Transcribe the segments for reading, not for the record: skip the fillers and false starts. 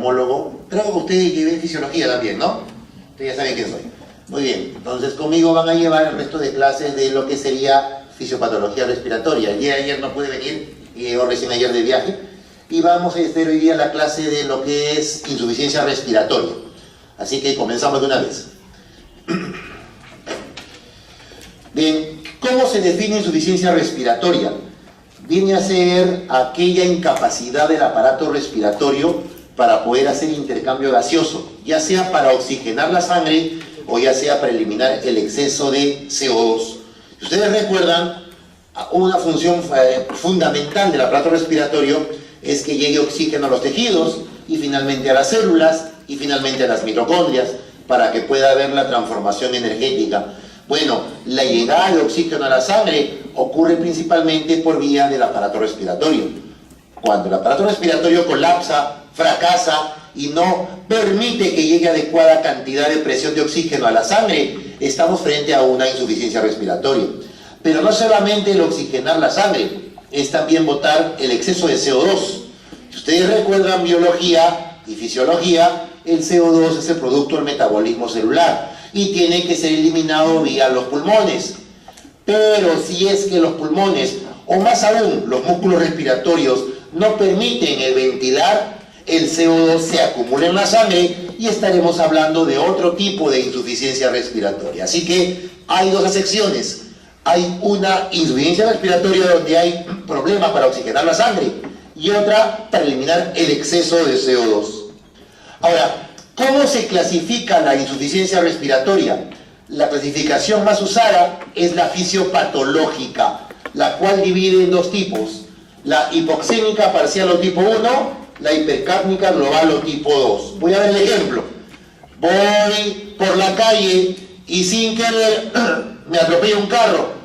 neumólogo, pero ustedes lleven fisiología también, ¿no? Ustedes ya saben quién soy. Muy bien, entonces conmigo van a llevar el resto de clases de lo que sería fisiopatología respiratoria. El día de ayer no pude venir, llegó recién ayer de viaje, y vamos a hacer hoy día la clase de lo que es insuficiencia respiratoria. Así que comenzamos de una vez. Bien, ¿cómo se define insuficiencia respiratoria? Viene a ser aquella incapacidad del aparato respiratorio para poder hacer intercambio gaseoso, ya sea para oxigenar la sangre o ya sea para eliminar el exceso de CO2. Si ustedes recuerdan, una función fundamental del aparato respiratorio es que llegue oxígeno a los tejidos y finalmente a las células y finalmente a las mitocondrias para que pueda haber la transformación energética. Bueno, la llegada de oxígeno a la sangre ocurre principalmente por vía del aparato respiratorio. Cuando el aparato respiratorio colapsa, fracasa y no permite que llegue adecuada cantidad de presión de oxígeno a la sangre, estamos frente a una insuficiencia respiratoria. Pero no solamente el oxigenar la sangre, es también botar el exceso de CO2. Si ustedes recuerdan biología y fisiología, el CO2 es el producto del metabolismo celular y tiene que ser eliminado vía los pulmones. Pero si es que los pulmones, o más aún los músculos respiratorios, no permiten el ventilar, el CO2 se acumula en la sangre y estaremos hablando de otro tipo de insuficiencia respiratoria. Así que hay dos acepciones. Hay una insuficiencia respiratoria donde hay problemas para oxigenar la sangre y otra para eliminar el exceso de CO2. Ahora, ¿cómo se clasifica la insuficiencia respiratoria? La clasificación más usada es la fisiopatológica, la cual divide en dos tipos: la hipoxémica parcial o tipo 1, la hipercápnica global o tipo 2. Voy a dar el ejemplo. Voy por la calle y sin querer me atropella un carro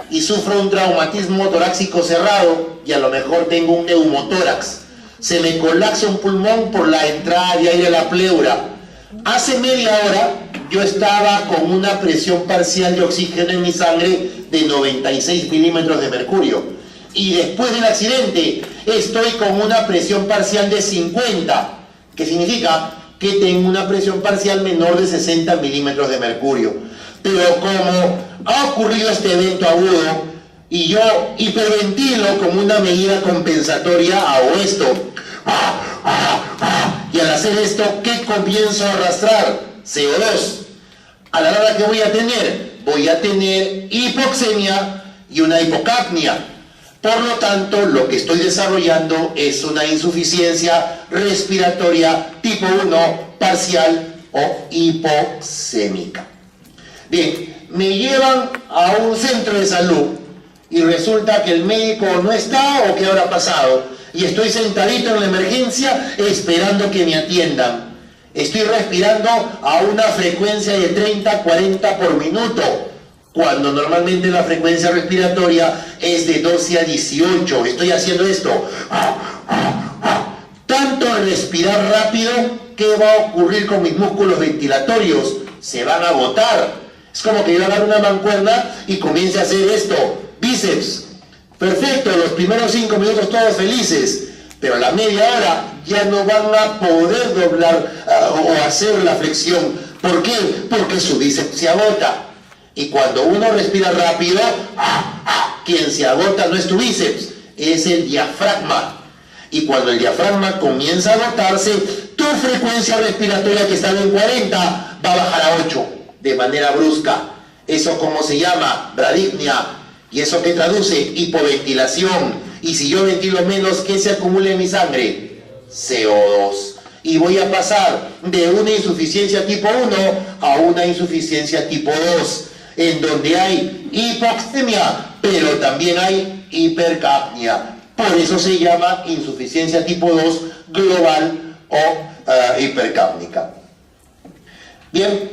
y sufro un traumatismo torácico cerrado y a lo mejor tengo un neumotórax. Se me colapsa un pulmón por la entrada de aire a la pleura. Hace media hora yo estaba con una presión parcial de oxígeno en mi sangre de 96 milímetros de mercurio. Y después del accidente estoy con una presión parcial de 50, que significa que tengo una presión parcial menor de 60 milímetros de mercurio. Pero como ha ocurrido este evento agudo y yo hiperventilo como una medida compensatoria, hago esto. Y al hacer esto, ¿qué comienzo a arrastrar? CO2. A la hora que voy a tener hipoxemia y una hipocapnia. Por lo tanto, lo que estoy desarrollando es una insuficiencia respiratoria tipo 1 parcial o hipoxémica. Bien, me llevan a un centro de salud y resulta que el médico no está o qué habrá pasado y estoy sentadito en la emergencia esperando que me atiendan. Estoy respirando a una frecuencia de 30-40 por minuto, cuando normalmente la frecuencia respiratoria es de 12 a 18. Estoy haciendo esto. Tanto al respirar rápido, ¿qué va a ocurrir con mis músculos ventilatorios? Se van a agotar. Es como que yo agarro una mancuerna y comience a hacer esto. Bíceps. Perfecto, los primeros 5 minutos todos felices. Pero a la media hora ya no van a poder doblar o hacer la flexión. ¿Por qué? Porque su bíceps se agota. Y cuando uno respira rápido, quien se agota no es tu bíceps, es el diafragma. Y cuando el diafragma comienza a agotarse, tu frecuencia respiratoria que estaba en 40 va a bajar a 8 de manera brusca. ¿Eso cómo se llama? Bradipnia. ¿Y eso qué traduce? Hipoventilación. Y si yo ventilo menos, ¿qué se acumula en mi sangre? CO2. Y voy a pasar de una insuficiencia tipo 1 a una insuficiencia tipo 2, en donde hay hipoxemia, pero también hay hipercapnia. Por eso se llama insuficiencia tipo 2 global o hipercápnica. Bien,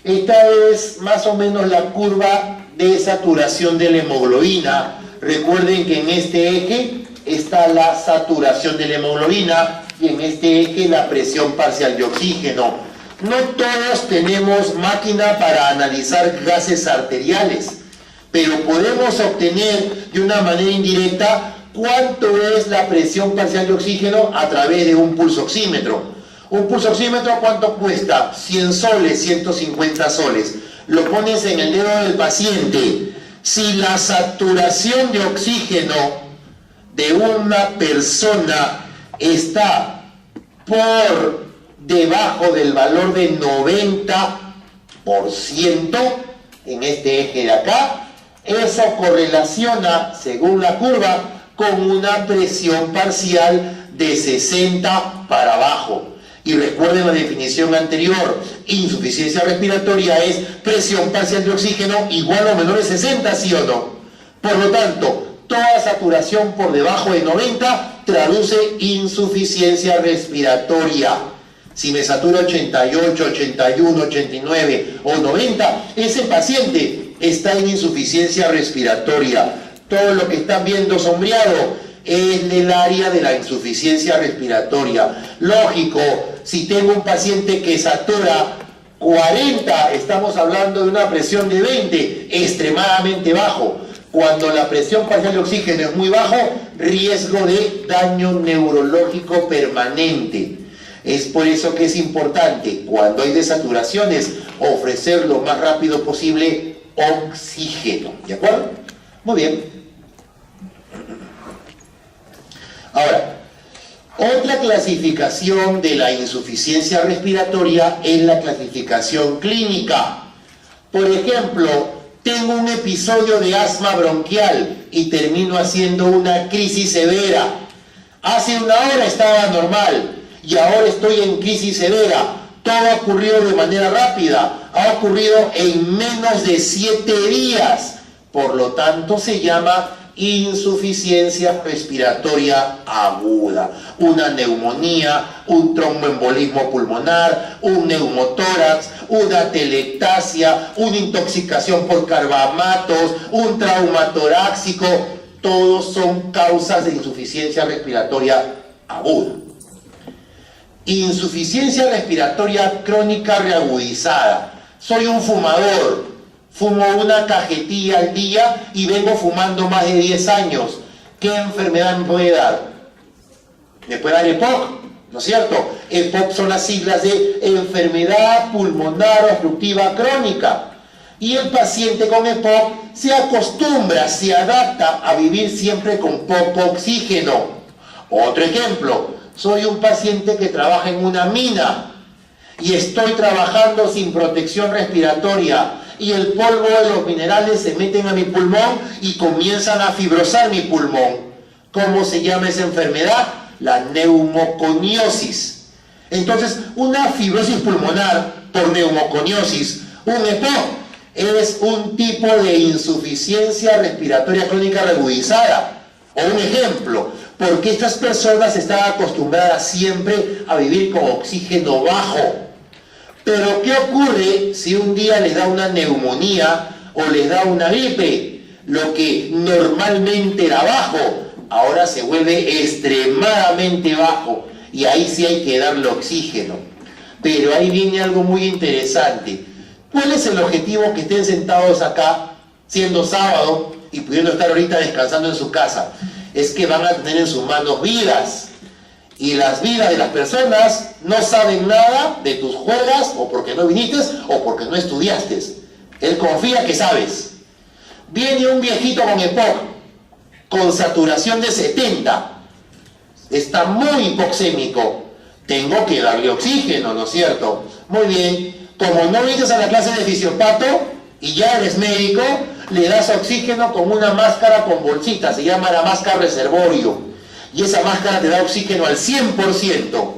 esta es más o menos la curva de saturación de la hemoglobina. Recuerden que en este eje está la saturación de la hemoglobina y en este eje la presión parcial de oxígeno. No todos tenemos máquina para analizar gases arteriales, pero podemos obtener de una manera indirecta cuánto es la presión parcial de oxígeno a través de un pulso oxímetro. Un pulsoxímetro, ¿cuánto cuesta? 100 soles, 150 soles. Lo pones en el dedo del paciente. Si la saturación de oxígeno de una persona está por debajo del valor de 90%, en este eje de acá, eso correlaciona, según la curva, con una presión parcial de 60 para abajo. Y recuerden la definición anterior, insuficiencia respiratoria es presión parcial de oxígeno igual o menor de 60, ¿sí o no? Por lo tanto, toda saturación por debajo de 90 traduce insuficiencia respiratoria. Si me satura 88, 81, 89 o 90, ese paciente está en insuficiencia respiratoria. Todo lo que están viendo sombreado es el área de la insuficiencia respiratoria. Lógico, si tengo un paciente que satura 40, estamos hablando de una presión de 20, extremadamente bajo. Cuando la presión parcial de oxígeno es muy bajo, riesgo de daño neurológico permanente. Es por eso que es importante, cuando hay desaturaciones, ofrecer lo más rápido posible oxígeno. ¿De acuerdo? Muy bien. Ahora, otra clasificación de la insuficiencia respiratoria es la clasificación clínica. Por ejemplo, tengo un episodio de asma bronquial y termino haciendo una crisis severa. Hace una hora estaba normal y ahora estoy en crisis severa. Todo ha ocurrido de manera rápida, ha ocurrido en menos de 7 días. Por lo tanto, se llama insuficiencia respiratoria aguda. Una neumonía, un tromboembolismo pulmonar, un neumotórax, una telectasia, una intoxicación por carbamatos, un trauma torácico, todos son causas de insuficiencia respiratoria aguda. Insuficiencia respiratoria crónica reagudizada. Soy un fumador, fumo una cajetilla al día y vengo fumando más de 10 años. ¿Qué enfermedad me puede dar? Me puede dar EPOC, ¿no es cierto? EPOC son las siglas de enfermedad pulmonar obstructiva crónica. Y el paciente con EPOC se acostumbra, se adapta a vivir siempre con poco oxígeno. Otro ejemplo, soy un paciente que trabaja en una mina y estoy trabajando sin protección respiratoria y el polvo de los minerales se meten a mi pulmón y comienzan a fibrosar mi pulmón. ¿Cómo se llama esa enfermedad? La neumoconiosis. Entonces, una fibrosis pulmonar por neumoconiosis, un EPOC, es un tipo de insuficiencia respiratoria crónica reagudizada. O un ejemplo, porque estas personas están acostumbradas siempre a vivir con oxígeno bajo. Pero ¿qué ocurre si un día les da una neumonía o les da una gripe? Lo que normalmente era bajo, ahora se vuelve extremadamente bajo y ahí sí hay que darle oxígeno. Pero ahí viene algo muy interesante. ¿Cuál es el objetivo que estén sentados acá, siendo sábado y pudiendo estar ahorita descansando en su casa? Es que van a tener en sus manos vidas. Y las vidas de las personas no saben nada de tus juegas, o porque no viniste, o porque no estudiaste. Él confía que sabes. Viene un viejito con EPOC, con saturación de 70. Está muy hipoxémico. Tengo que darle oxígeno, ¿no es cierto? Muy bien. Como no viniste a la clase de fisiopato y ya eres médico, le das oxígeno con una máscara con bolsita. Se llama la máscara reservorio. Y esa máscara te da oxígeno al 100%.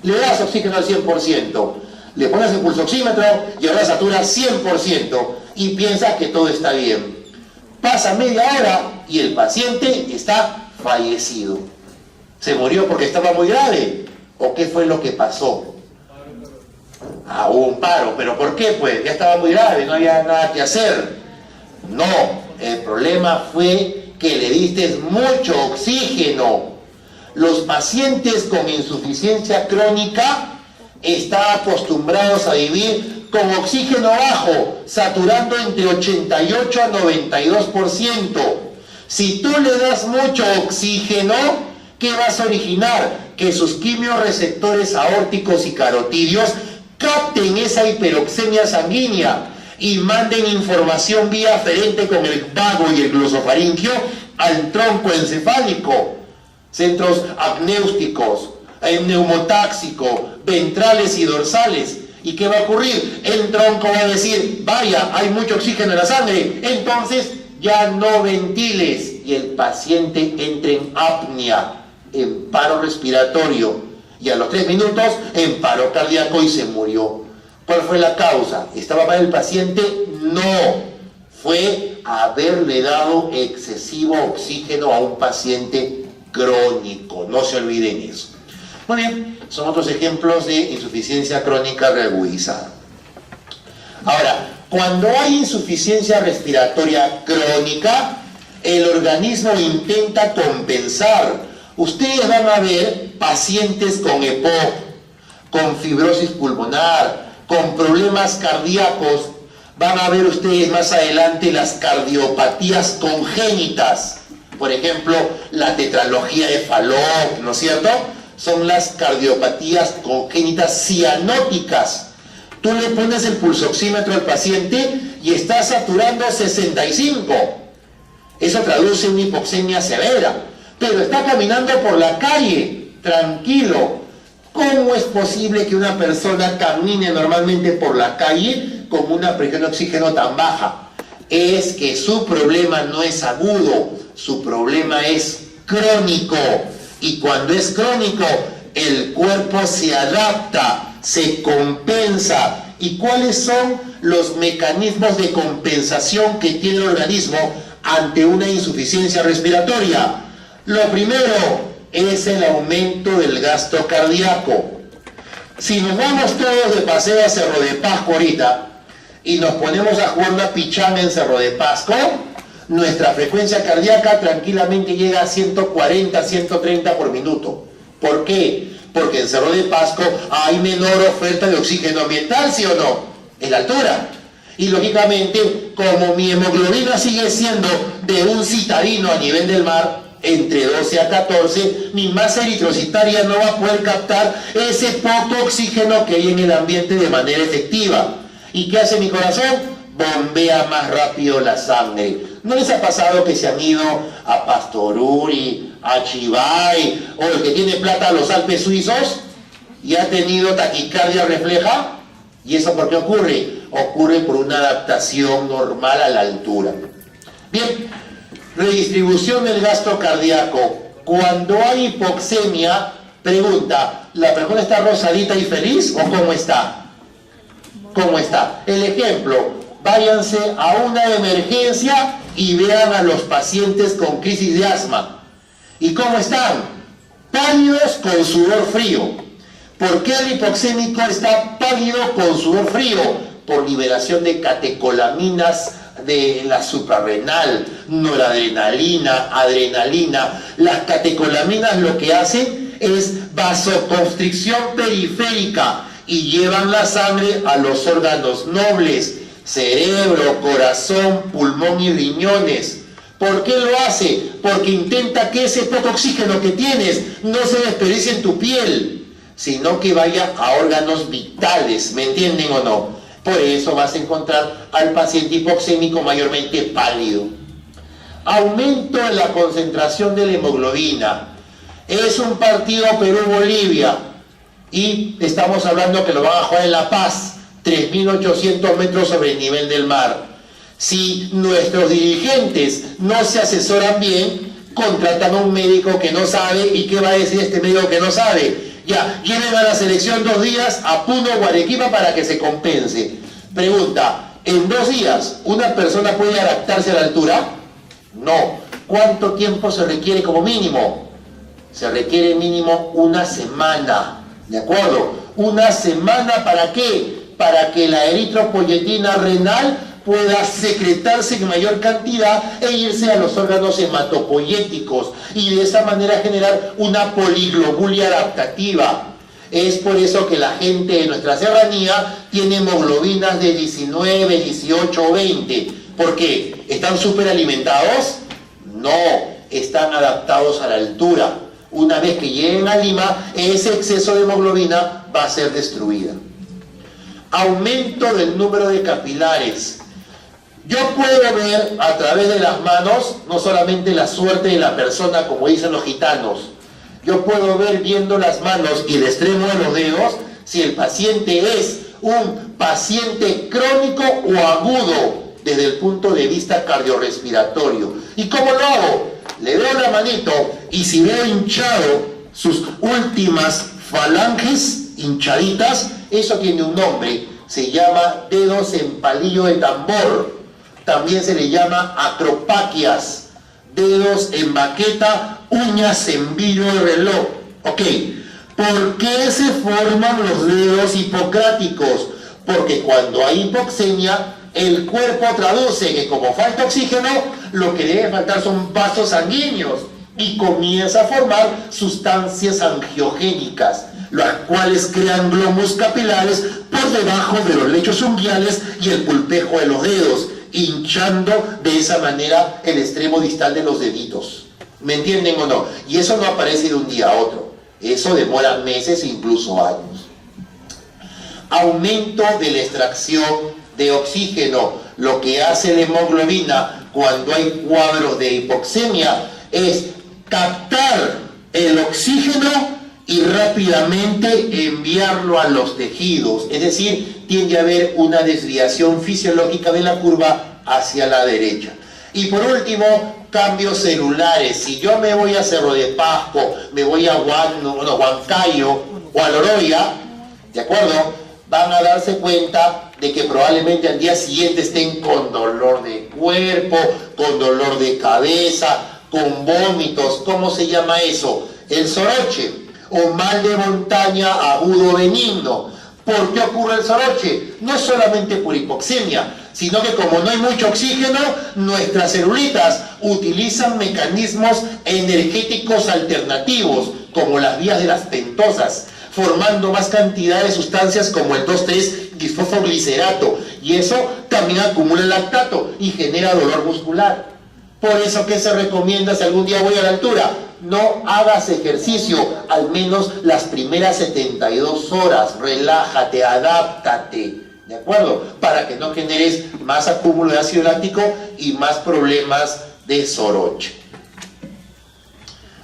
Le das oxígeno al 100%. Le pones el pulsoxímetro y ahora satura 100%. Y piensas que todo está bien. Pasa media hora y el paciente está fallecido. ¿Se murió porque estaba muy grave? ¿O qué fue lo que pasó? Hubo un paro. ¿Pero por qué? Pues ya estaba muy grave, no había nada que hacer. No, el problema fue que le diste mucho oxígeno. Los pacientes con insuficiencia crónica están acostumbrados a vivir con oxígeno bajo, saturando entre 88 a 92%. Si tú le das mucho oxígeno, ¿Qué vas a originar? Que sus quimiorreceptores aórticos y carotídeos capten esa hiperoxemia sanguínea y manden información vía aferente con el vago y el glosofaringio al tronco encefálico, centros apnéusticos, neumotáxico, ventrales y dorsales. ¿Y qué va a ocurrir? El tronco va a decir, vaya, hay mucho oxígeno en la sangre, entonces ya no ventiles, y el paciente entra en apnea, en paro respiratorio, y a los 3 minutos en paro cardíaco y se murió. ¿Cuál fue la causa? ¿Estaba mal el paciente? No, fue haberle dado excesivo oxígeno a un paciente crónico, no se olviden eso. Muy bien, son otros ejemplos de insuficiencia crónica reagudizada. Ahora, cuando hay insuficiencia respiratoria crónica, el organismo intenta compensar. Ustedes van a ver pacientes con EPOC, con fibrosis pulmonar, con problemas cardíacos. Van a ver ustedes más adelante las cardiopatías congénitas. Por ejemplo, la tetralogía de Fallot, ¿no es cierto? Son las cardiopatías congénitas cianóticas. Tú le pones el pulsoxímetro al paciente y está saturando 65. Eso traduce una hipoxemia severa. Pero está caminando por la calle, tranquilo. ¿Cómo es posible que una persona camine normalmente por la calle con una presión de oxígeno tan baja? Es que su problema no es agudo, su problema es crónico. Y cuando es crónico, el cuerpo se adapta, se compensa. ¿Y cuáles son los mecanismos de compensación que tiene el organismo ante una insuficiencia respiratoria? Lo primero es el aumento del gasto cardíaco. Si nos vamos todos de paseo a Cerro de Pasco ahorita y nos ponemos a jugar una pichanga en Cerro de Pasco, nuestra frecuencia cardíaca tranquilamente llega a 140, 130 por minuto. ¿Por qué? Porque en Cerro de Pasco hay menor oferta de oxígeno ambiental, ¿sí o no? En la altura. Y lógicamente, como mi hemoglobina sigue siendo de un citadino a nivel del mar, entre 12 a 14, mi masa eritrocitaria no va a poder captar ese poco oxígeno que hay en el ambiente de manera efectiva. ¿Y qué hace mi corazón? Bombea más rápido la sangre. ¿No les ha pasado que se han ido a Pastoruri, a Chivay, o el que tiene plata a los Alpes suizos y ha tenido taquicardia refleja? ¿Y eso por qué ocurre? Ocurre por una adaptación normal a la altura. Bien, redistribución del gasto cardíaco. Cuando hay hipoxemia, pregunta, ¿la persona está rosadita y feliz o cómo está? ¿Cómo está? El ejemplo, váyanse a una emergencia y vean a los pacientes con crisis de asma. ¿Y cómo están? Pálidos con sudor frío. ¿Por qué el hipoxémico está pálido con sudor frío? Por liberación de catecolaminas de la suprarrenal, noradrenalina, adrenalina. Las catecolaminas lo que hacen es vasoconstricción periférica y llevan la sangre a los órganos nobles, cerebro, corazón, pulmón y riñones. ¿Por qué lo hace? Porque intenta que ese poco oxígeno que tienes no se desperdicie en tu piel, sino que vaya a órganos vitales, ¿me entienden o no? Por eso vas a encontrar al paciente hipoxémico mayormente pálido. Aumento en la concentración de la hemoglobina. Es un partido Perú-Bolivia y estamos hablando que lo van a jugar en La Paz, 3.800 metros sobre el nivel del mar. Si nuestros dirigentes no se asesoran bien, contratan a un médico que no sabe. ¿Y qué va a decir este médico que no sabe? Ya, lleven a la selección 2 días a Puno o Arequipa para que se compense. Pregunta, ¿en 2 días una persona puede adaptarse a la altura? No. ¿Cuánto tiempo se requiere como mínimo? Se requiere mínimo 1 semana. ¿De acuerdo? 1 semana, ¿para qué? Para que la eritropoyetina renal pueda secretarse en mayor cantidad e irse a los órganos hematopoyéticos y de esa manera generar una poliglobulia adaptativa. Es por eso que la gente de nuestra serranía tiene hemoglobinas de 19, 18 o 20. ¿Por qué? ¿Están súper alimentados? No, están adaptados a la altura. Una vez que lleguen a Lima, ese exceso de hemoglobina va a ser destruida. Aumento del número de capilares. Yo puedo ver a través de las manos no solamente la suerte de la persona, como dicen los gitanos. Yo puedo ver viendo las manos y el extremo de los dedos si el paciente es un paciente crónico o agudo desde el punto de vista cardiorrespiratorio. ¿Y cómo lo hago? Le veo la manito y si veo hinchado sus últimas falanges hinchaditas, eso tiene un nombre, se llama dedos en palillo de tambor. También se le llama acropaquias, dedos en baqueta, uñas en vidrio de reloj. Ok, ¿por qué se forman los dedos hipocráticos? Porque cuando hay hipoxemia, el cuerpo traduce que como falta oxígeno, lo que debe faltar son vasos sanguíneos y comienza a formar sustancias angiogénicas, las cuales crean glóbulos capilares por debajo de los lechos unguiales y el pulpejo de los dedos, hinchando de esa manera el extremo distal de los deditos. ¿Me entienden o no? Y eso no aparece de un día a otro. Eso demora meses e incluso años. Aumento de la extracción de oxígeno. Lo que hace la hemoglobina cuando hay cuadros de hipoxemia es captar el oxígeno y rápidamente enviarlo a los tejidos. Es decir, tiende a haber una desviación fisiológica de la curva hacia la derecha. Y por último, cambios celulares. Si yo me voy a Cerro de Pasco, me voy a Huancayo o a Loroya, ¿de acuerdo? Van a darse cuenta de que probablemente al día siguiente estén con dolor de cuerpo, con dolor de cabeza, con vómitos. ¿Cómo se llama eso? El soroche o mal de montaña agudo benigno. ¿Por qué ocurre el soroche? No solamente por hipoxemia, sino que como no hay mucho oxígeno, nuestras celulitas utilizan mecanismos energéticos alternativos, como las vías de las pentosas, formando más cantidad de sustancias como el 2,3-disfosfoglicerato, y eso también acumula lactato y genera dolor muscular. Por eso, ¿qué se recomienda si algún día voy a la altura? No hagas ejercicio, al menos las primeras 72 horas, relájate, adáptate, ¿de acuerdo? Para que no generes más acúmulo de ácido láctico y más problemas de soroche.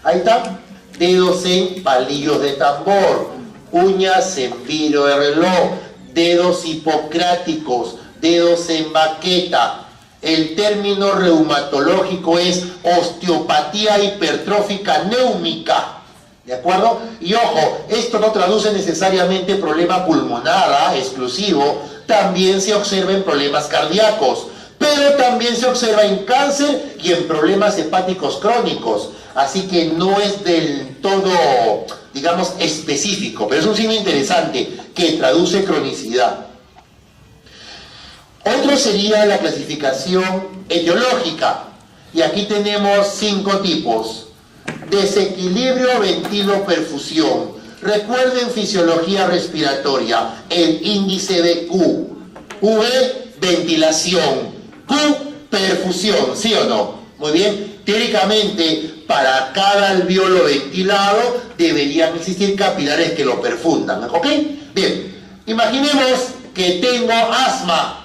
Ahí está, dedos en palillos de tambor, uñas en vidrio de reloj, dedos hipocráticos, dedos en baqueta. El término reumatológico es osteopatía hipertrófica néumica, ¿de acuerdo? Y ojo, esto no traduce necesariamente problema pulmonar exclusivo, también se observa en problemas cardíacos, pero también se observa en cáncer y en problemas hepáticos crónicos, así que no es del todo, digamos, específico, pero es un signo interesante que traduce cronicidad. Otro sería la clasificación etiológica, y aquí tenemos 5 tipos. Desequilibrio ventilo-perfusión. Recuerden fisiología respiratoria, el índice de Q. V, ventilación. Q, perfusión, ¿sí o no? Muy bien. Teóricamente, para cada alveolo ventilado deberían existir capilares que lo perfundan, ¿ok? Bien, imaginemos que tengo asma.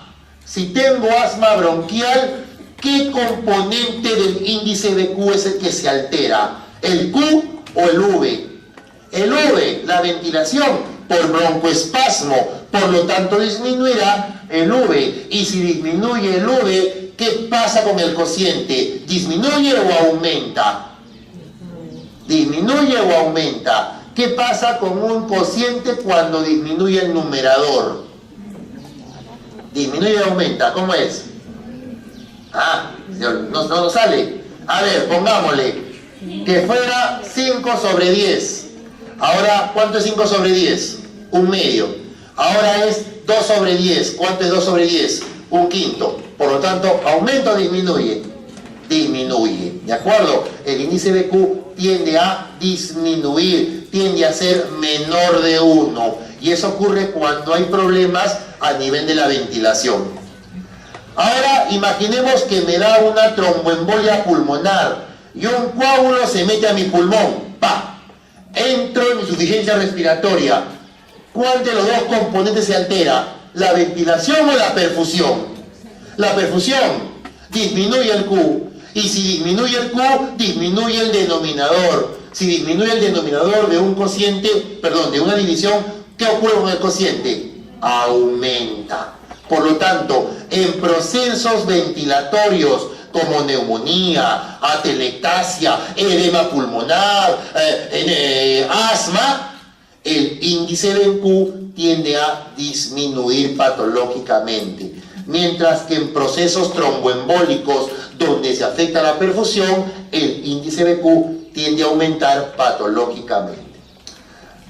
Si tengo asma bronquial, ¿qué componente del índice de Q es el que se altera? ¿El Q o el V? El V, la ventilación, por broncoespasmo, por lo tanto disminuirá el V. Y si disminuye el V, ¿qué pasa con el cociente? ¿Disminuye o aumenta? ¿Disminuye o aumenta? ¿Qué pasa con un cociente cuando disminuye el numerador? Disminuye o aumenta, ¿cómo es? No sale. A ver, pongámosle que fuera 5/10. Ahora, ¿cuánto es 5/10? 1/2. Ahora es 2/10. ¿Cuánto es 2/10? 1/5. Por lo tanto, ¿aumenta o disminuye? Disminuye, ¿de acuerdo? El índice de Q tiende a disminuir, tiende a ser menor de 1. Y eso ocurre cuando hay problemas a nivel de la ventilación. Ahora imaginemos que me da una tromboembolia pulmonar y un coágulo se mete a mi pulmón. ¡Pa! entro en insuficiencia respiratoria. ¿Cuál de los dos componentes se altera? ¿La ventilación o la perfusión? La perfusión disminuye el Q. Y si disminuye el Q, disminuye el denominador. Si disminuye el denominador de un cociente, perdón, de una división, ¿qué ocurre con el cociente? Aumenta. Por lo tanto, en procesos ventilatorios como neumonía, atelectasia, edema pulmonar, asma, el índice de Q tiende a disminuir patológicamente. Mientras que en procesos tromboembólicos donde se afecta la perfusión, el índice de Q tiende a aumentar patológicamente.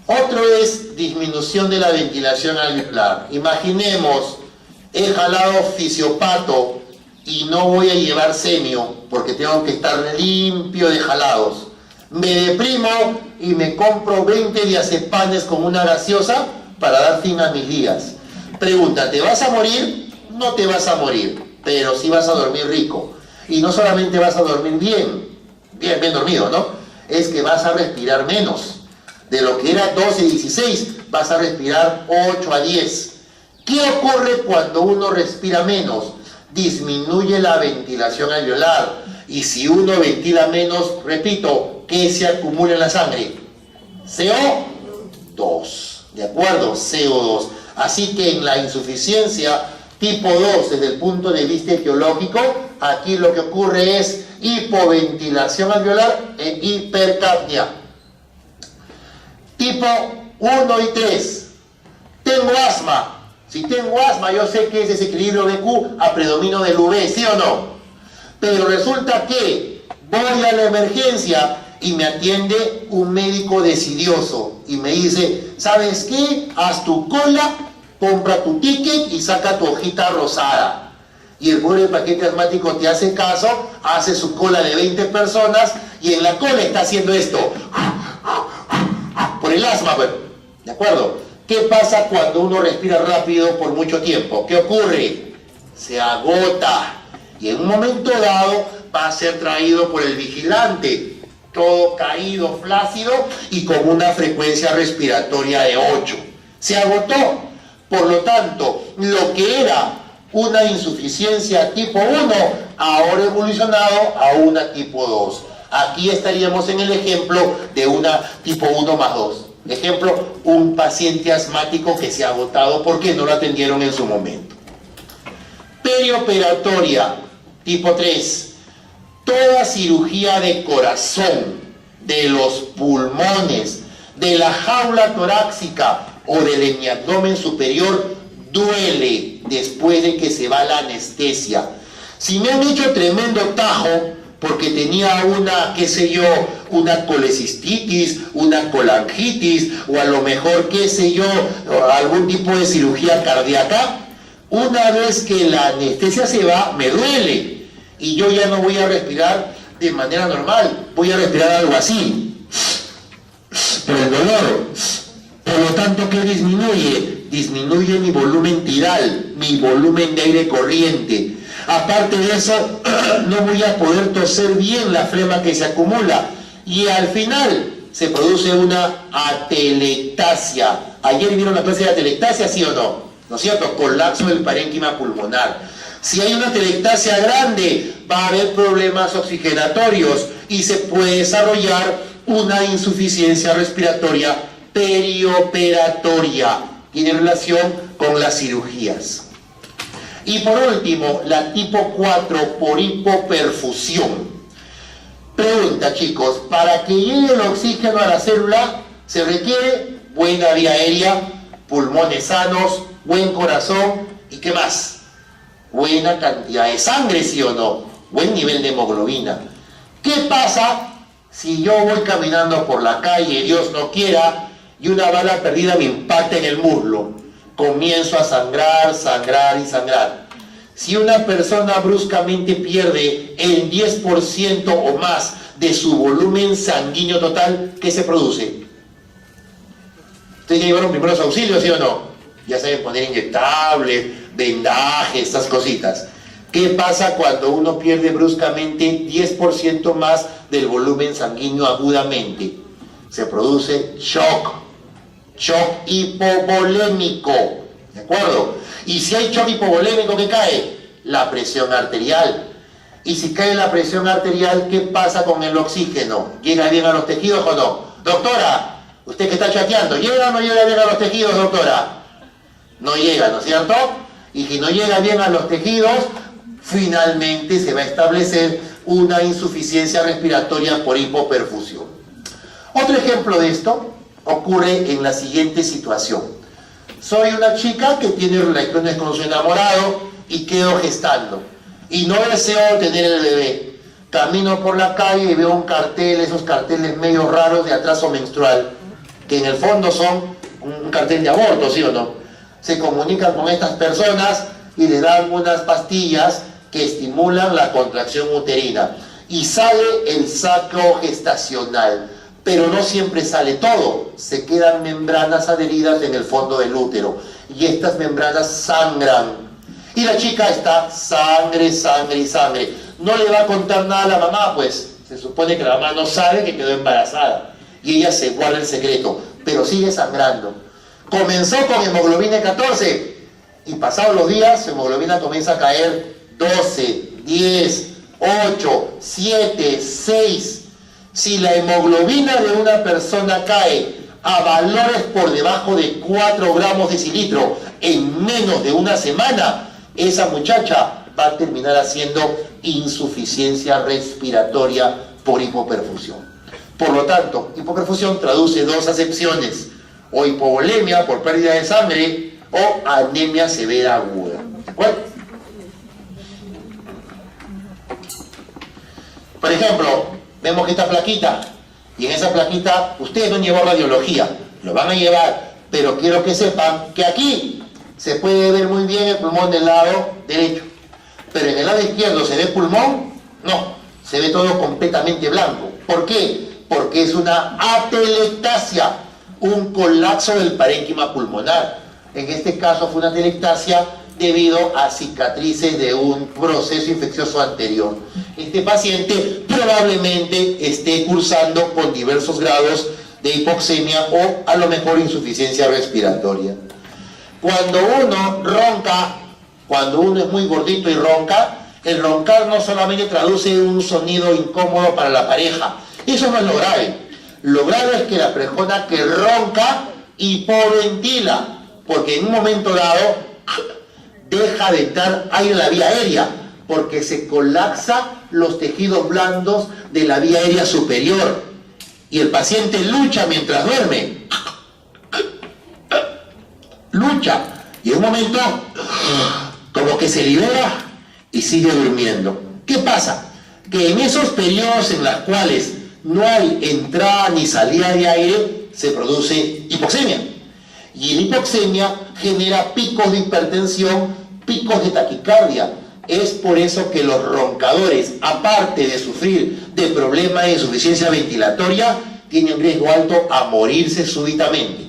Otro es disminución de la ventilación alveolar. Imaginemos, he jalado fisiopato y no voy a llevar semio porque tengo que estar limpio de jalados. Me deprimo y me compro 20 diazepanes con una gaseosa para dar fin a mis días. Pregunta, ¿te vas a morir? No te vas a morir, pero sí vas a dormir rico. Y no solamente vas a dormir bien dormido, ¿no? Es que vas a respirar menos. De lo que era 12, 16, vas a respirar 8 a 10. ¿Qué ocurre cuando uno respira menos? Disminuye la ventilación alveolar. Y si uno ventila menos, repito, ¿qué se acumula en la sangre? CO2. ¿De acuerdo? CO2. Así que en la insuficiencia tipo 2, desde el punto de vista etiológico, aquí lo que ocurre es hipoventilación alveolar e hipercapnia. Tipo 1 y 3. Tengo asma. Si tengo asma, yo sé que es desequilibrio de Q a predominio del V, ¿sí o no? Pero resulta que voy a la emergencia y me atiende un médico decidioso y me dice, ¿sabes qué? Haz tu cola, compra tu ticket y saca tu hojita rosada. Y el pobre paquete asmático te hace caso, hace su cola de 20 personas y en la cola está haciendo esto. Por el asma, bueno, ¿de acuerdo? ¿Qué pasa cuando uno respira rápido por mucho tiempo? ¿Qué ocurre? Se agota y en un momento dado va a ser traído por el vigilante, todo caído, flácido y con una frecuencia respiratoria de 8. Se agotó. Por lo tanto, lo que era una insuficiencia tipo 1, ahora evolucionado a una tipo 2. Aquí estaríamos en el ejemplo de una tipo 1 más 2. Ejemplo, un paciente asmático que se ha agotado porque no lo atendieron en su momento. Perioperatoria, tipo 3. Toda cirugía de corazón, de los pulmones, de la jaula torácica o del hemiabdomen superior duele después de que se va la anestesia. Si me han hecho tremendo tajo porque tenía una, qué sé yo, una colecistitis, una colangitis, o a lo mejor, qué sé yo, algún tipo de cirugía cardíaca, una vez que la anestesia se va, me duele, y yo ya no voy a respirar de manera normal, voy a respirar algo así, por el dolor. Por lo tanto, ¿qué disminuye? Disminuye mi volumen tiral, mi volumen de aire corriente. Aparte de eso, no voy a poder toser bien la flema que se acumula. Y al final se produce una atelectasia. Ayer vieron la clase de atelectasia, ¿sí o no? ¿No es cierto? Colapso del parénquima pulmonar. Si hay una atelectasia grande, va a haber problemas oxigenatorios y se puede desarrollar una insuficiencia respiratoria perioperatoria. Tiene relación con las cirugías. Y por último, la tipo 4 por hipoperfusión. Pregunta, chicos, para que llegue el oxígeno a la célula se requiere buena vía aérea, pulmones sanos, buen corazón y ¿qué más? Buena cantidad de sangre, ¿sí o no? Buen nivel de hemoglobina. ¿Qué pasa si yo voy caminando por la calle, Dios no quiera, y una bala perdida me impacta en el muslo? Comienzo a sangrar, sangrar y sangrar. Si una persona bruscamente pierde el 10% o más de su volumen sanguíneo total, ¿qué se produce? ¿Ustedes ya llevaron primeros auxilios, sí o no? Ya saben poner inyectables, vendajes, estas cositas. ¿Qué pasa cuando uno pierde bruscamente 10% más del volumen sanguíneo agudamente? Se produce shock hipovolémico, ¿de acuerdo? Y si hay shock hipovolémico, ¿qué cae? La presión arterial. Y si cae la presión arterial, ¿qué pasa con el oxígeno? ¿Llega bien a los tejidos o no? Doctora, usted que está chateando, ¿llega o no llega bien a los tejidos, doctora? No llega, ¿no es cierto? Y si no llega bien a los tejidos, finalmente se va a establecer una insuficiencia respiratoria por hipoperfusión. Otro ejemplo de esto ocurre en la siguiente situación. Soy una chica que tiene relaciones con su enamorado y quedo gestando. Y no deseo tener el bebé. Camino por la calle y veo un cartel, esos carteles medio raros de atraso menstrual, que en el fondo son un cartel de aborto, ¿sí o no? Se comunican con estas personas y le dan unas pastillas que estimulan la contracción uterina. Y sale el saco gestacional. Pero no siempre sale todo, se quedan membranas adheridas en el fondo del útero y estas membranas sangran. Y la chica está sangre, sangre y sangre. No le va a contar nada a la mamá, pues se supone que la mamá no sabe que quedó embarazada y ella se guarda el secreto, pero sigue sangrando. Comenzó con hemoglobina 14 y pasados los días su hemoglobina comienza a caer 12, 10, 8, 7, 6... Si la hemoglobina de una persona cae a valores por debajo de 4 gramos decilitro en menos de una semana, esa muchacha va a terminar haciendo insuficiencia respiratoria por hipoperfusión. Por lo tanto, hipoperfusión traduce dos acepciones: o hipovolemia por pérdida de sangre o anemia severa aguda. ¿De acuerdo? Por ejemplo, vemos que esta plaquita, y en esa plaquita ustedes no han llevado radiología, lo van a llevar, pero quiero que sepan que aquí se puede ver muy bien el pulmón del lado derecho, pero en el lado izquierdo ¿se ve pulmón? No, se ve todo completamente blanco. ¿Por qué? Porque es una atelectasia, un colapso del parénquima pulmonar. En este caso fue una atelectasia debido a cicatrices de un proceso infeccioso anterior. Este paciente probablemente esté cursando con diversos grados de hipoxemia o a lo mejor insuficiencia respiratoria. Cuando uno ronca, cuando uno es muy gordito y ronca, el roncar no solamente traduce un sonido incómodo para la pareja, eso no es lo grave. Lo grave es que la persona que ronca hipoventila, porque en un momento dado deja de entrar aire en la vía aérea, porque se colapsa los tejidos blandos de la vía aérea superior y el paciente lucha mientras duerme, lucha, y en un momento como que se libera y sigue durmiendo. ¿Qué pasa? Que en esos periodos en los cuales no hay entrada ni salida de aire, se produce hipoxemia. Y la hipoxemia genera picos de hipertensión, picos de taquicardia. Es por eso que los roncadores, aparte de sufrir de problemas de insuficiencia ventilatoria, tienen riesgo alto a morirse súbitamente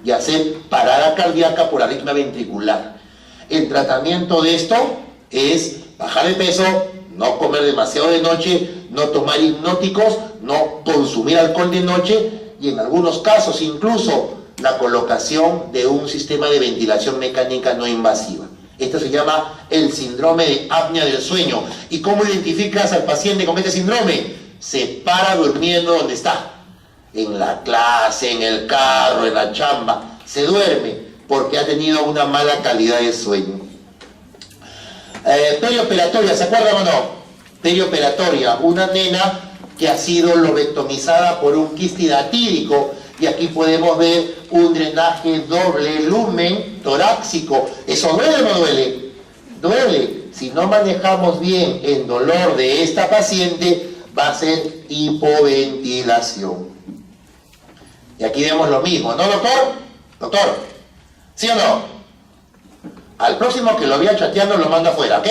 y hacer parada cardíaca por arritmia ventricular. El tratamiento de esto es bajar de peso, no comer demasiado de noche, no tomar hipnóticos, no consumir alcohol de noche y en algunos casos incluso la colocación de un sistema de ventilación mecánica no invasiva. Esto se llama el síndrome de apnea del sueño. ¿Y cómo identificas al paciente con este síndrome? Se para durmiendo donde está, en la clase, en el carro, en la chamba, se duerme porque ha tenido una mala calidad de sueño. Perioperatoria, ¿se acuerdan o no? Perioperatoria, una nena que ha sido lobectomizada por un quiste hidatídico. Y aquí podemos ver un drenaje doble lumen torácico. ¿Eso duele o no duele? Duele. Si no manejamos bien el dolor de esta paciente, va a ser hipoventilación. Y aquí vemos lo mismo, ¿no, doctor? Doctor, ¿sí o no? Al próximo que lo vea chateando lo manda afuera, ¿ok?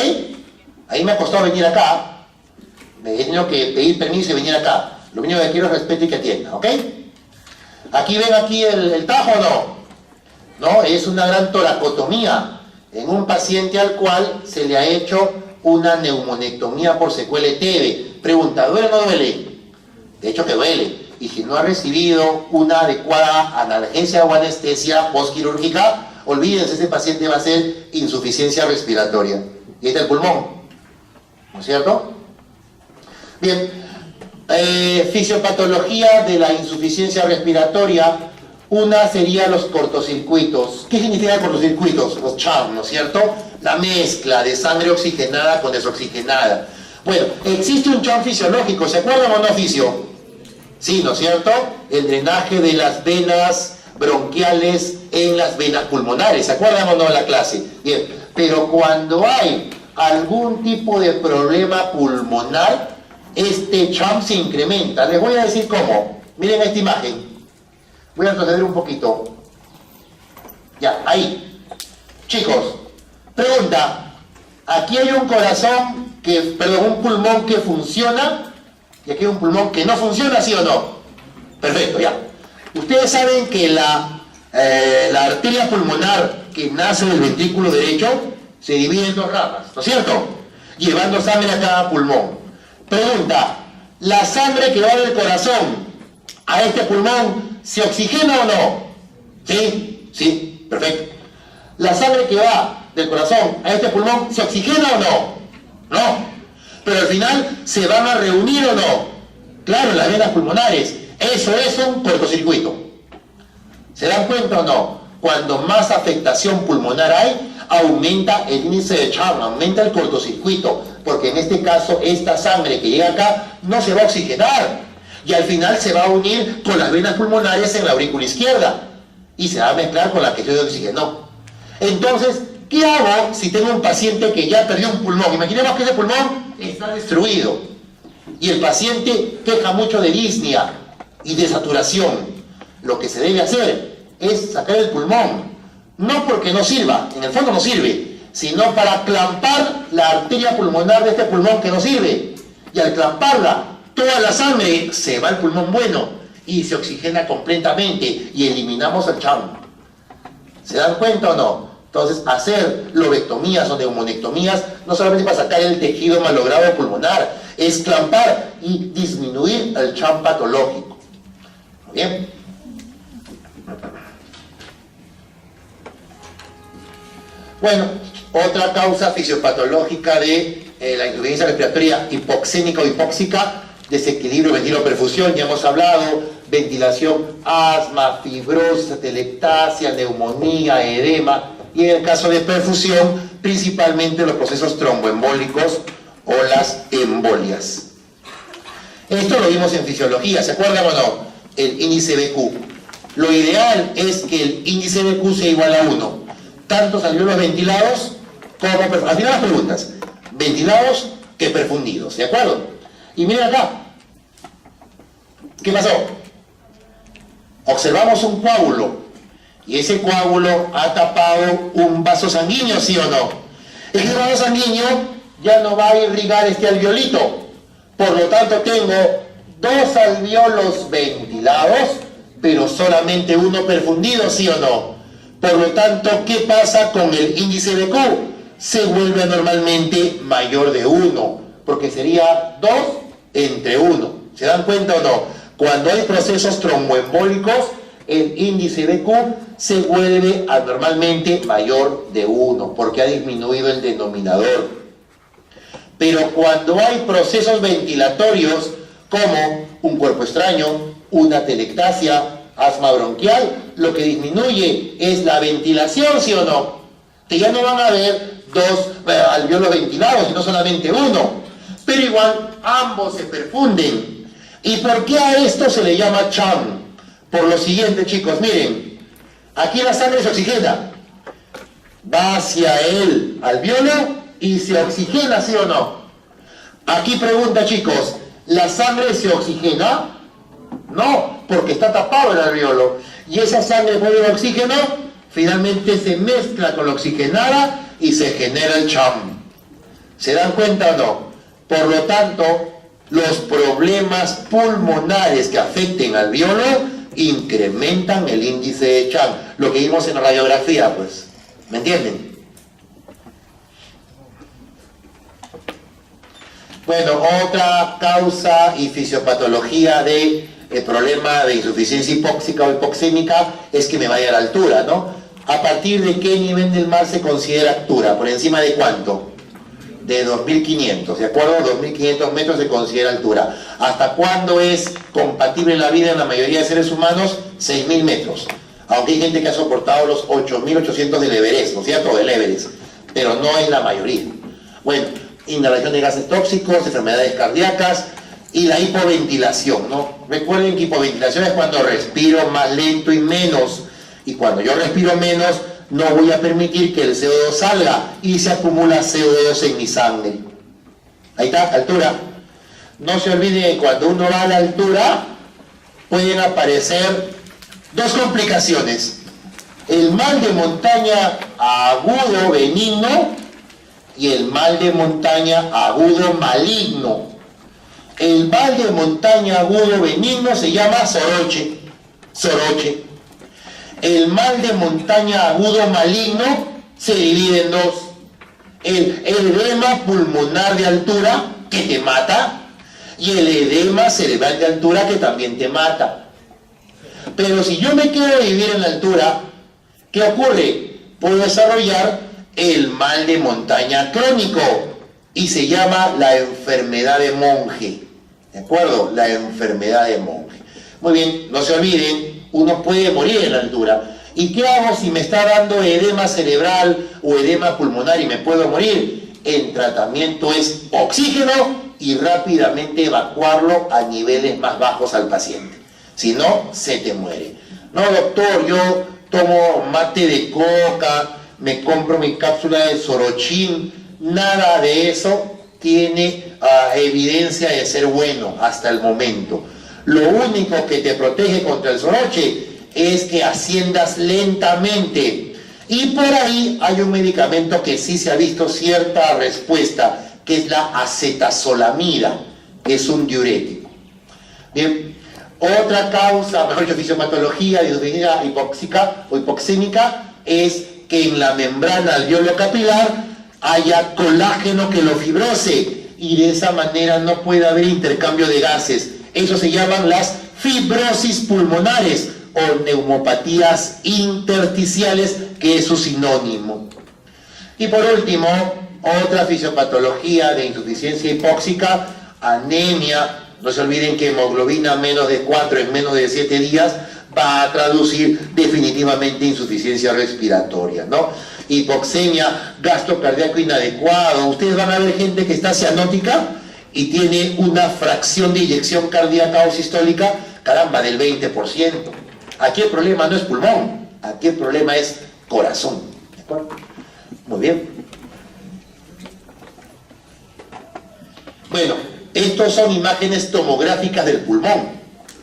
Ahí me ha costado venir acá. Me he tenido que pedir permiso y venir acá. Lo único que quiero es respeto y que atienda, ¿ok? Aquí ven aquí el tajo, ¿no? Es una gran toracotomía en un paciente al cual se le ha hecho una neumonectomía por secuela de TB. Pregunta, ¿duele o no duele? De hecho que duele. y si no ha recibido una adecuada analgesia o anestesia postquirúrgica, olvídense, ese paciente va a ser insuficiencia respiratoria. Y ahí está el pulmón, ¿no es cierto? Bien, fisiopatología de la insuficiencia respiratoria, una sería los cortocircuitos. ¿Qué significa cortocircuitos? Los CHAM, ¿no es cierto? La mezcla de sangre oxigenada con desoxigenada. Bueno, existe un CHAM fisiológico, ¿se acuerdan o no, fisio? Sí, ¿no es cierto? El drenaje de las venas bronquiales en las venas pulmonares, ¿se acuerdan o no la clase? Bien, pero cuando hay algún tipo de problema pulmonar, este CHAM se incrementa. Les voy a decir cómo. Miren esta imagen. Voy a retroceder un poquito. Ya, ahí. Chicos, pregunta. Aquí hay un corazón un pulmón que funciona y aquí hay un pulmón que no funciona, ¿sí o no? Perfecto, ya. Ustedes saben que la arteria pulmonar que nace del ventrículo derecho se divide en dos ramas, ¿no es cierto? Llevando sangre a cada pulmón. Pregunta, ¿la sangre que va del corazón a este pulmón se oxigena o no? ¿Sí? Sí, perfecto. ¿La sangre que va del corazón a este pulmón se oxigena o no? No. Pero al final, ¿se van a reunir o no? Claro, en las venas pulmonares. Eso es un cortocircuito. ¿Se dan cuenta o no? Cuando más afectación pulmonar hay, aumenta el índice de CHAM, aumenta el cortocircuito, porque en este caso esta sangre que llega acá no se va a oxigenar y al final se va a unir con las venas pulmonares en la aurícula izquierda y se va a mezclar con la que se oxigenó. Entonces, ¿qué hago si tengo un paciente que ya perdió un pulmón? Imaginemos que ese pulmón está destruido y el paciente queja mucho de disnea y de saturación. Lo que se debe hacer es sacar el pulmón, no porque no sirva, en el fondo no sirve, sino para clampar la arteria pulmonar de este pulmón que no sirve. Y al clamparla, toda la sangre se va al pulmón bueno y se oxigena completamente y eliminamos el CHAM. ¿Se dan cuenta o no? Entonces, hacer lobectomías o neumonectomías no solamente para sacar el tejido malogrado pulmonar, es clampar y disminuir el CHAM patológico. Bien. Bueno, otra causa fisiopatológica de la insuficiencia respiratoria hipoxémica o hipóxica, desequilibrio ventilo-perfusión, ya hemos hablado, ventilación, asma, fibrosis, atelectasia, neumonía, edema, y en el caso de perfusión, principalmente los procesos tromboembólicos o las embolias. Esto lo vimos en fisiología, ¿se acuerdan o no? El índice BQ. Lo ideal es que el índice BQ sea igual a 1. Tanto alveolos ventilados como perfundidos. Al final las preguntas, ventilados que perfundidos, ¿de acuerdo? Y miren acá, ¿qué pasó? Observamos un coágulo y ese coágulo ha tapado un vaso sanguíneo, ¿sí o no? Ese vaso sanguíneo ya no va a irrigar este alveolito, por lo tanto tengo 2 alveolos ventilados, pero solamente uno perfundido, ¿sí o no? Por lo tanto, ¿qué pasa con el índice de Q? Se vuelve normalmente mayor de 1, porque sería 2 entre 1. ¿Se dan cuenta o no? Cuando hay procesos tromboembólicos, el índice de Q se vuelve anormalmente mayor de 1, porque ha disminuido el denominador. Pero cuando hay procesos ventilatorios, como un cuerpo extraño, una atelectasia, asma bronquial, lo que disminuye es la ventilación, ¿sí o no? Que ya no van a haber 2 alveolos ventilados, sino solamente 1. Pero igual ambos se perfunden. ¿Y por qué a esto se le llama CHAM? Por lo siguiente, chicos, miren, aquí la sangre se oxigena, va hacia el alveolo y se oxigena, ¿sí o no? Aquí pregunta, chicos, ¿la sangre se oxigena? No, porque está tapado el alveolo. Y esa sangre por el oxígeno finalmente se mezcla con la oxigenada y se genera el CHAM. ¿Se dan cuenta o no? Por lo tanto, los problemas pulmonares que afecten al alveolo incrementan el índice de CHAM. Lo que vimos en la radiografía, pues. ¿Me entienden? Bueno, otra causa y fisiopatología de el problema de insuficiencia hipóxica o hipoxémica es que me vaya a la altura, ¿no? ¿A partir de qué nivel del mar se considera altura? ¿Por encima de cuánto? De 2.500, ¿de acuerdo? 2.500 metros se considera altura. ¿Hasta cuándo es compatible la vida en la mayoría de seres humanos? 6.000 metros. Aunque hay gente que ha soportado los 8.800 del Everest, ¿no es cierto? Del Everest, pero no es la mayoría. Bueno, inhalación de gases tóxicos, enfermedades cardíacas y la hipoventilación, ¿no? Recuerden que hipoventilación es cuando respiro más lento y menos. Y cuando yo respiro menos, no voy a permitir que el CO2 salga y se acumula CO2 en mi sangre. Ahí está, altura. No se olviden que cuando uno va a la altura, pueden aparecer dos complicaciones. El mal de montaña agudo benigno y el mal de montaña agudo maligno. El mal de montaña agudo benigno se llama soroche. El mal de montaña agudo maligno se divide en dos. El edema pulmonar de altura, que te mata, y el edema cerebral de altura, que también te mata. Pero si yo me quedo vivir en la altura, ¿qué ocurre? Puedo desarrollar el mal de montaña crónico y se llama la enfermedad de monje. ¿De acuerdo? La enfermedad de monje. Muy bien, no se olviden, uno puede morir en la altura. ¿Y qué hago si me está dando edema cerebral o edema pulmonar y me puedo morir? El tratamiento es oxígeno y rápidamente evacuarlo a niveles más bajos al paciente. Si no, se te muere. No, doctor, yo tomo mate de coca, me compro mi cápsula de sorochín, nada de eso tiene evidencia de ser bueno hasta el momento. Lo único que te protege contra el soroche es que asciendas lentamente. Y por ahí hay un medicamento que sí se ha visto cierta respuesta, que es la acetazolamida, que es un diurético. Bien, otra causa, mejor dicho, fisiopatología de insuficiencia hipóxica o hipoxémica es que en la membrana alveolo capilar haya colágeno que lo fibrose y de esa manera no puede haber intercambio de gases. Eso se llaman las fibrosis pulmonares o neumopatías intersticiales, que es su sinónimo. Y por último, otra fisiopatología de insuficiencia hipóxica, anemia. No se olviden que hemoglobina menos de 4 en menos de 7 días va a traducir definitivamente insuficiencia respiratoria, ¿no? Hipoxemia, gasto cardíaco inadecuado. Ustedes van a ver gente que está cianótica y tiene una fracción de inyección cardíaca o sistólica, caramba, del 20%. Aquí el problema no es pulmón, aquí el problema es corazón. ¿De acuerdo? Muy bien. Bueno, estos son imágenes tomográficas del pulmón,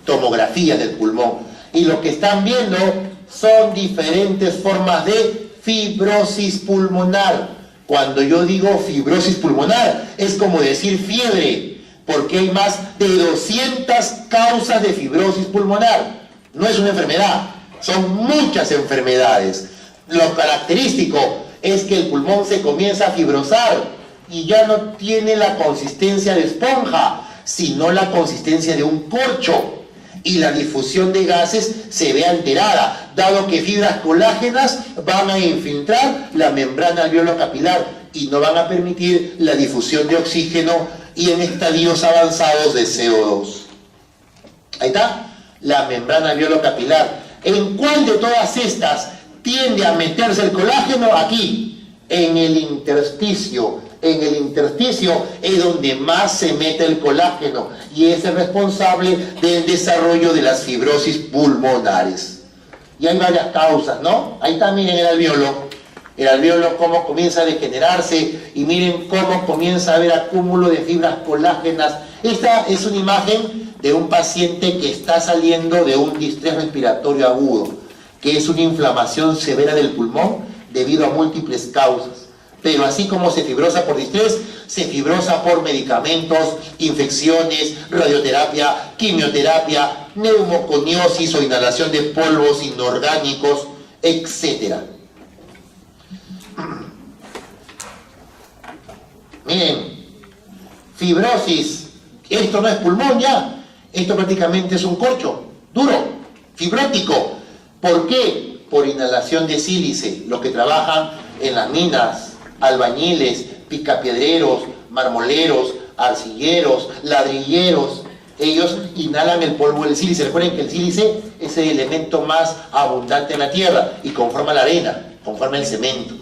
tomografías del pulmón. Y lo que están viendo son diferentes formas de fibrosis pulmonar. Cuando yo digo fibrosis pulmonar, es como decir fiebre, porque hay más de 200 causas de fibrosis pulmonar. No es una enfermedad, son muchas enfermedades. Lo característico es que el pulmón se comienza a fibrosar y ya no tiene la consistencia de esponja, sino la consistencia de un corcho. Y la difusión de gases se ve alterada, dado que fibras colágenas van a infiltrar la membrana alveolo capilar y no van a permitir la difusión de oxígeno y en estadios avanzados de CO2. Ahí está, la membrana alveolo capilar. ¿En cuál de todas estas tiende a meterse el colágeno? Aquí, en el intersticio. En el intersticio es donde más se mete el colágeno y es el responsable del desarrollo de las fibrosis pulmonares. Y hay varias causas, ¿no? Ahí está, miren el alveolo cómo comienza a degenerarse y miren cómo comienza a haber acúmulo de fibras colágenas. Esta es una imagen de un paciente que está saliendo de un distrés respiratorio agudo, que es una inflamación severa del pulmón debido a múltiples causas. Pero así como se fibrosa por distrés, se fibrosa por medicamentos, infecciones, radioterapia, quimioterapia, neumoconiosis o inhalación de polvos inorgánicos, etc. Miren, fibrosis, esto no es pulmón ya, Esto prácticamente es un corcho, duro, fibrótico. ¿Por qué? Por inhalación de sílice. Los que trabajan en las minas, albañiles, picapiedreros, marmoleros, arcilleros, ladrilleros, ellos inhalan el polvo del sílice. Recuerden que el sílice es el elemento más abundante en la tierra y conforma la arena, conforma el cemento.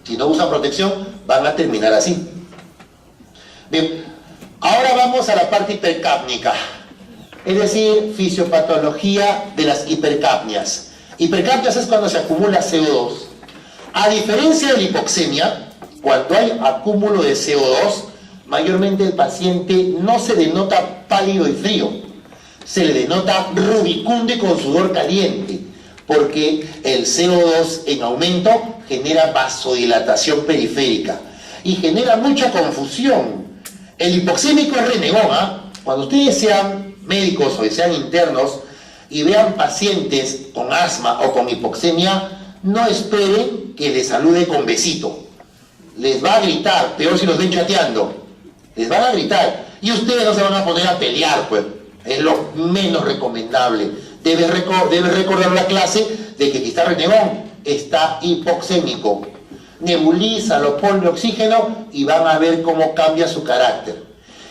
Si no usan protección, van a terminar así. Bien, ahora vamos a la parte hipercápnica, es decir, fisiopatología de las hipercapnias. Hipercapnias es cuando se acumula CO2. A diferencia de la hipoxemia, cuando hay acúmulo de CO2, mayormente el paciente no se denota pálido y frío, se le denota rubicundo y con sudor caliente, porque el CO2 en aumento genera vasodilatación periférica y genera mucha confusión. El hipoxémico es renegón, ¿eh? Cuando ustedes sean médicos o sean internos y vean pacientes con asma o con hipoxemia, no esperen que les salude con besito. Les va a gritar, peor si los ven chateando. Les van a gritar y ustedes no se van a poner a pelear, pues. Es lo menos recomendable. Debe recordar la clase de que está renegón, está hipoxémico. Nebulízalo, ponle oxígeno y van a ver cómo cambia su carácter.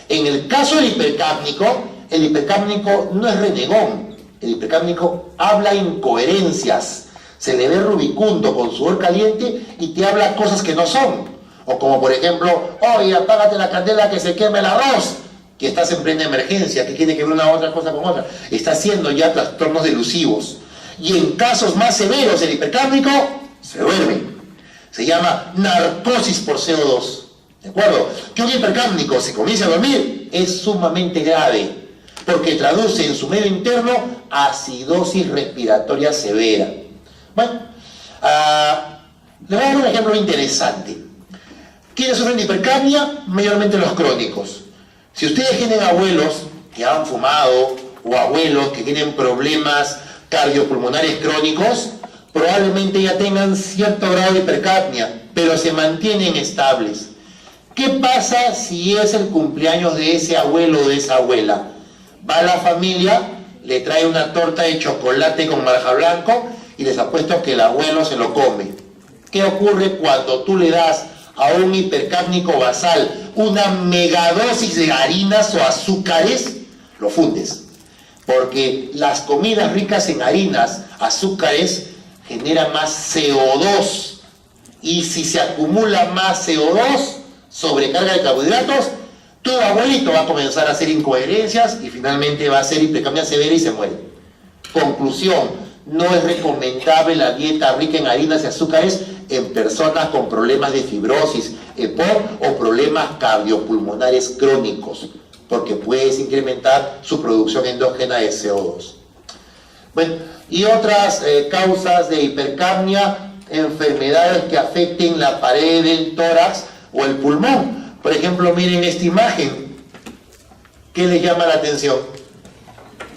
En el caso del el hipercápnico no es renegón. El hipercápnico habla incoherencias. Se le ve rubicundo con sudor caliente y te habla cosas que no son. O como por ejemplo, oye, apágate la candela que se queme el arroz. Que estás en plena emergencia, que tiene que ver una otra cosa con otra. Está haciendo ya trastornos delusivos. Y en casos más severos, el hipercápnico se duerme. Se llama narcosis por CO2. ¿De acuerdo? Que un hipercápnico se comience a dormir es sumamente grave, porque traduce en su medio interno acidosis respiratoria severa. Bueno, le voy a dar un ejemplo interesante. ¿Quiénes sufren de hipercapnia? Mayormente los crónicos. Si ustedes tienen abuelos que han fumado o abuelos que tienen problemas cardiopulmonares crónicos, probablemente ya tengan cierto grado de hipercapnia, pero se mantienen estables. ¿Qué pasa si es el cumpleaños de ese abuelo o de esa abuela? Va la familia, le trae una torta de chocolate con marja blanco y les apuesto que el abuelo se lo come. ¿Qué ocurre cuando tú le das a un hipercápnico basal una megadosis de harinas o azúcares? Lo fundes. Porque las comidas ricas en harinas, azúcares, generan más CO2. Y si se acumula más CO2, sobrecarga de carbohidratos, tu abuelito va a comenzar a hacer incoherencias y finalmente va a hacer hipercapnia severa y se muere. Conclusión, no es recomendable la dieta rica en harinas y azúcares en personas con problemas de fibrosis, EPOC o problemas cardiopulmonares crónicos, porque puedes incrementar su producción endógena de CO2. Bueno, y otras causas de hipercapnia, enfermedades que afecten la pared del tórax o el pulmón. Por ejemplo, miren esta imagen. ¿Qué les llama la atención?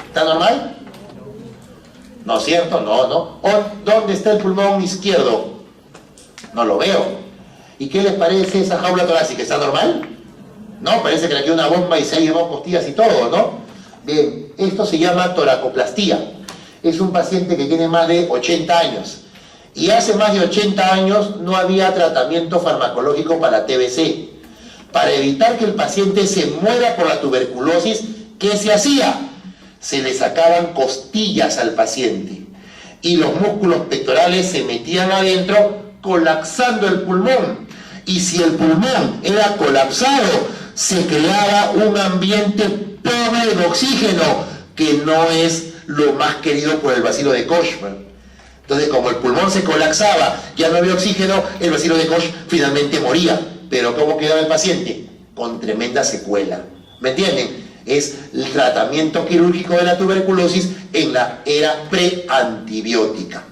¿Está normal? ¿No es cierto? No. ¿Dónde está el pulmón izquierdo? No lo veo. ¿Y qué les parece esa jaula torácica? ¿Está normal? No, parece que le queda una bomba y se ha llevado costillas y todo, ¿no? Bien, esto se llama toracoplastía. Es un paciente que tiene más de 80 años. Y hace más de 80 años no había tratamiento farmacológico para TBC. Para evitar que el paciente se muera por la tuberculosis, ¿qué se hacía? Se le sacaban costillas al paciente y los músculos pectorales se metían adentro, colapsando el pulmón. Y si el pulmón era colapsado, se creaba un ambiente pobre de oxígeno, que no es lo más querido por el bacilo de Koch. Entonces, como el pulmón se colapsaba, ya no había oxígeno, el bacilo de Koch finalmente moría. Pero ¿cómo quedaba el paciente? Con tremenda secuela. ¿Me entienden? Es el tratamiento quirúrgico de la tuberculosis en la era preantibiótica.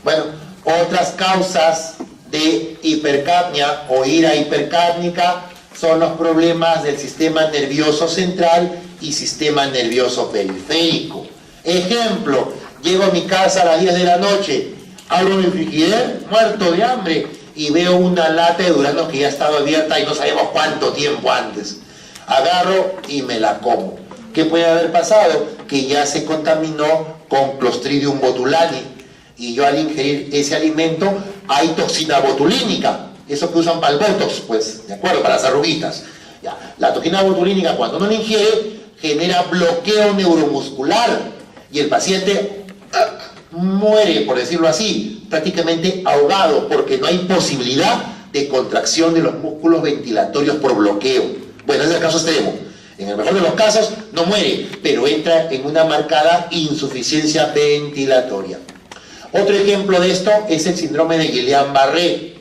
Bueno, otras causas de hipercapnia o ira hipercápnica son los problemas del sistema nervioso central y sistema nervioso periférico. Ejemplo, llego a mi casa a las 10 de la noche, abro mi frigider, muerto de hambre, y veo una lata de duranos que ya estaba abierta y no sabemos cuánto tiempo antes. Agarro y me la como. ¿Qué puede haber pasado? Que ya se contaminó con Clostridium botulani y yo al ingerir ese alimento hay toxina botulínica, eso que usan para el botox, pues, ¿de acuerdo? Para las arruguitas. Ya. La toxina botulínica, cuando uno la ingiere, genera bloqueo neuromuscular y el paciente muere, por decirlo así, prácticamente ahogado, porque no hay posibilidad de contracción de los músculos ventilatorios por bloqueo. Bueno, ese es el caso extremo. En el mejor de los casos no muere, pero entra en una marcada insuficiencia ventilatoria. Otro ejemplo de esto es el síndrome de Guillain-Barré.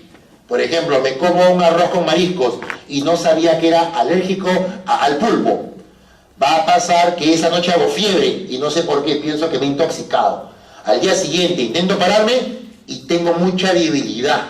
Por ejemplo, me como un arroz con mariscos y no sabía que era alérgico al pulpo. Va a pasar que esa noche hago fiebre y no sé por qué, pienso que me he intoxicado. Al día siguiente intento pararme y tengo mucha debilidad.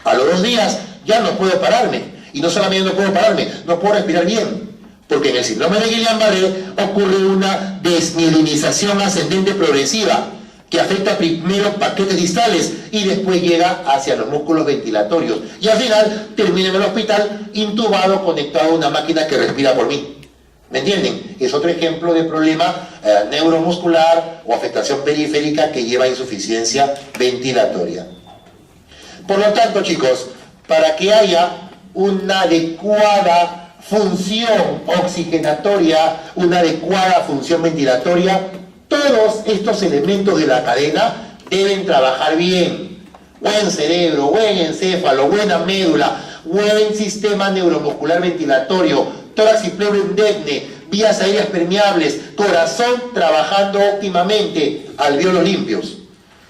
A los 2 días ya no puedo pararme. Y no solamente no puedo pararme, no puedo respirar bien. Porque en el síndrome de Guillain-Barré ocurre una desmielinización ascendente progresiva que afecta primero paquetes distales y después llega hacia los músculos ventilatorios. Y al final termina en el hospital intubado, conectado a una máquina que respira por mí. ¿Me entienden? Es otro ejemplo de problema neuromuscular o afectación periférica que lleva a insuficiencia ventilatoria. Por lo tanto, chicos, para que haya una adecuada función oxigenatoria, una adecuada función ventilatoria, todos estos elementos de la cadena deben trabajar bien. Buen cerebro, buen encéfalo, buena médula, buen sistema neuromuscular ventilatorio, tórax y pleuro indemne, vías aéreas permeables, corazón trabajando óptimamente, alvéolos limpios.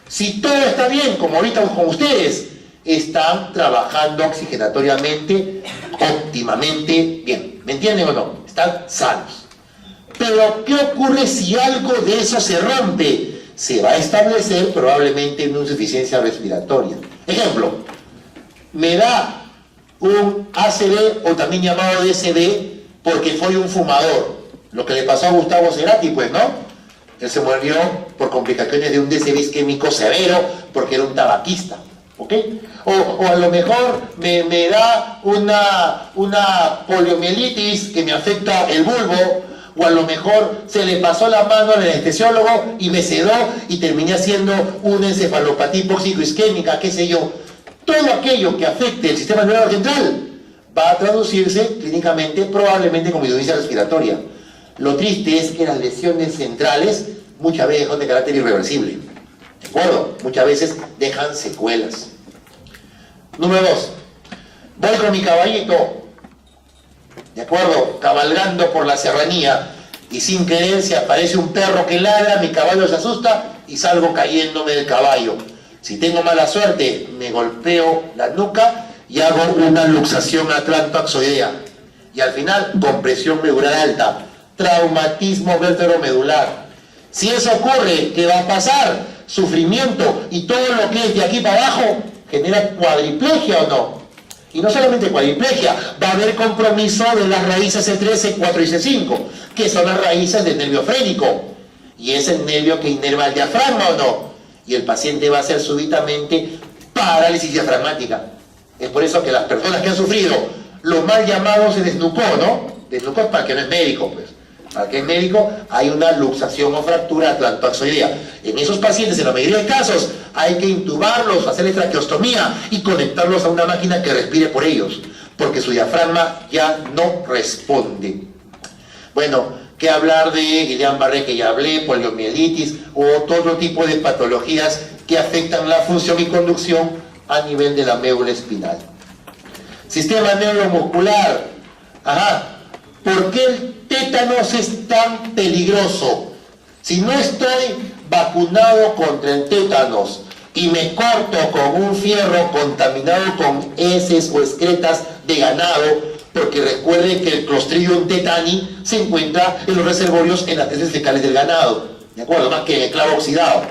Si todo está bien, como ahorita con ustedes, están trabajando oxigenatoriamente, óptimamente bien. ¿Me entienden o no? Están sanos. Pero, ¿qué ocurre si algo de eso se rompe? Se va a establecer probablemente una insuficiencia respiratoria. Ejemplo, me da un ACV o también llamado DCV porque fue un fumador. Lo que le pasó a Gustavo Cerati, pues, ¿no? Él se murió por complicaciones de un DCV isquémico severo porque era un tabaquista. ¿Ok? O a lo mejor me da una poliomielitis que me afecta el bulbo, o a lo mejor se le pasó la mano al anestesiólogo y me sedó y terminé haciendo una encefalopatía hipóxico-isquémica, qué sé yo. Todo aquello que afecte el sistema nervioso central va a traducirse clínicamente probablemente como insuficiencia respiratoria. Lo triste es que las lesiones centrales muchas veces son de carácter irreversible. ¿De acuerdo? Muchas veces dejan secuelas. Número 2. Voy con mi caballito, ¿de acuerdo? Cabalgando por la serranía y sin querer se aparece un perro que ladra, mi caballo se asusta y salgo cayéndome del caballo. Si tengo mala suerte, me golpeo la nuca y hago una luxación atlantoaxoidea. Y al final, compresión medular alta, traumatismo vértebromedular. Si eso ocurre, ¿qué va a pasar? Sufrimiento y todo lo que es de aquí para abajo genera cuadriplegia o no. Y no solamente cuadriplegia, va a haber compromiso de las raíces C3, C4 y C5, que son las raíces del nervio frénico. Y es el nervio que inerva el diafragma o no. Y el paciente va a hacer súbitamente parálisis diafragmática. Es por eso que las personas que han sufrido lo mal llamado se desnucó, ¿no? Desnucó es para el que no es médico, pues. Para el que es médico hay una luxación o fractura atlantoaxoidea. En esos pacientes, en la mayoría de casos, hay que intubarlos, hacerles traqueostomía y conectarlos a una máquina que respire por ellos, porque su diafragma ya no responde. Bueno, ¿qué hablar de Guillain-Barré que ya hablé, poliomielitis u otro tipo de patologías que afectan la función y conducción a nivel de la médula espinal? Sistema neuromuscular. ¿Por qué el tétanos es tan peligroso? Si no estoy vacunado contra el tétanos y me corto con un fierro contaminado con heces o excretas de ganado, porque recuerden que el Clostridium tetani se encuentra en los reservorios en las heces fecales del ganado, ¿de acuerdo? Más que en el clavo oxidado.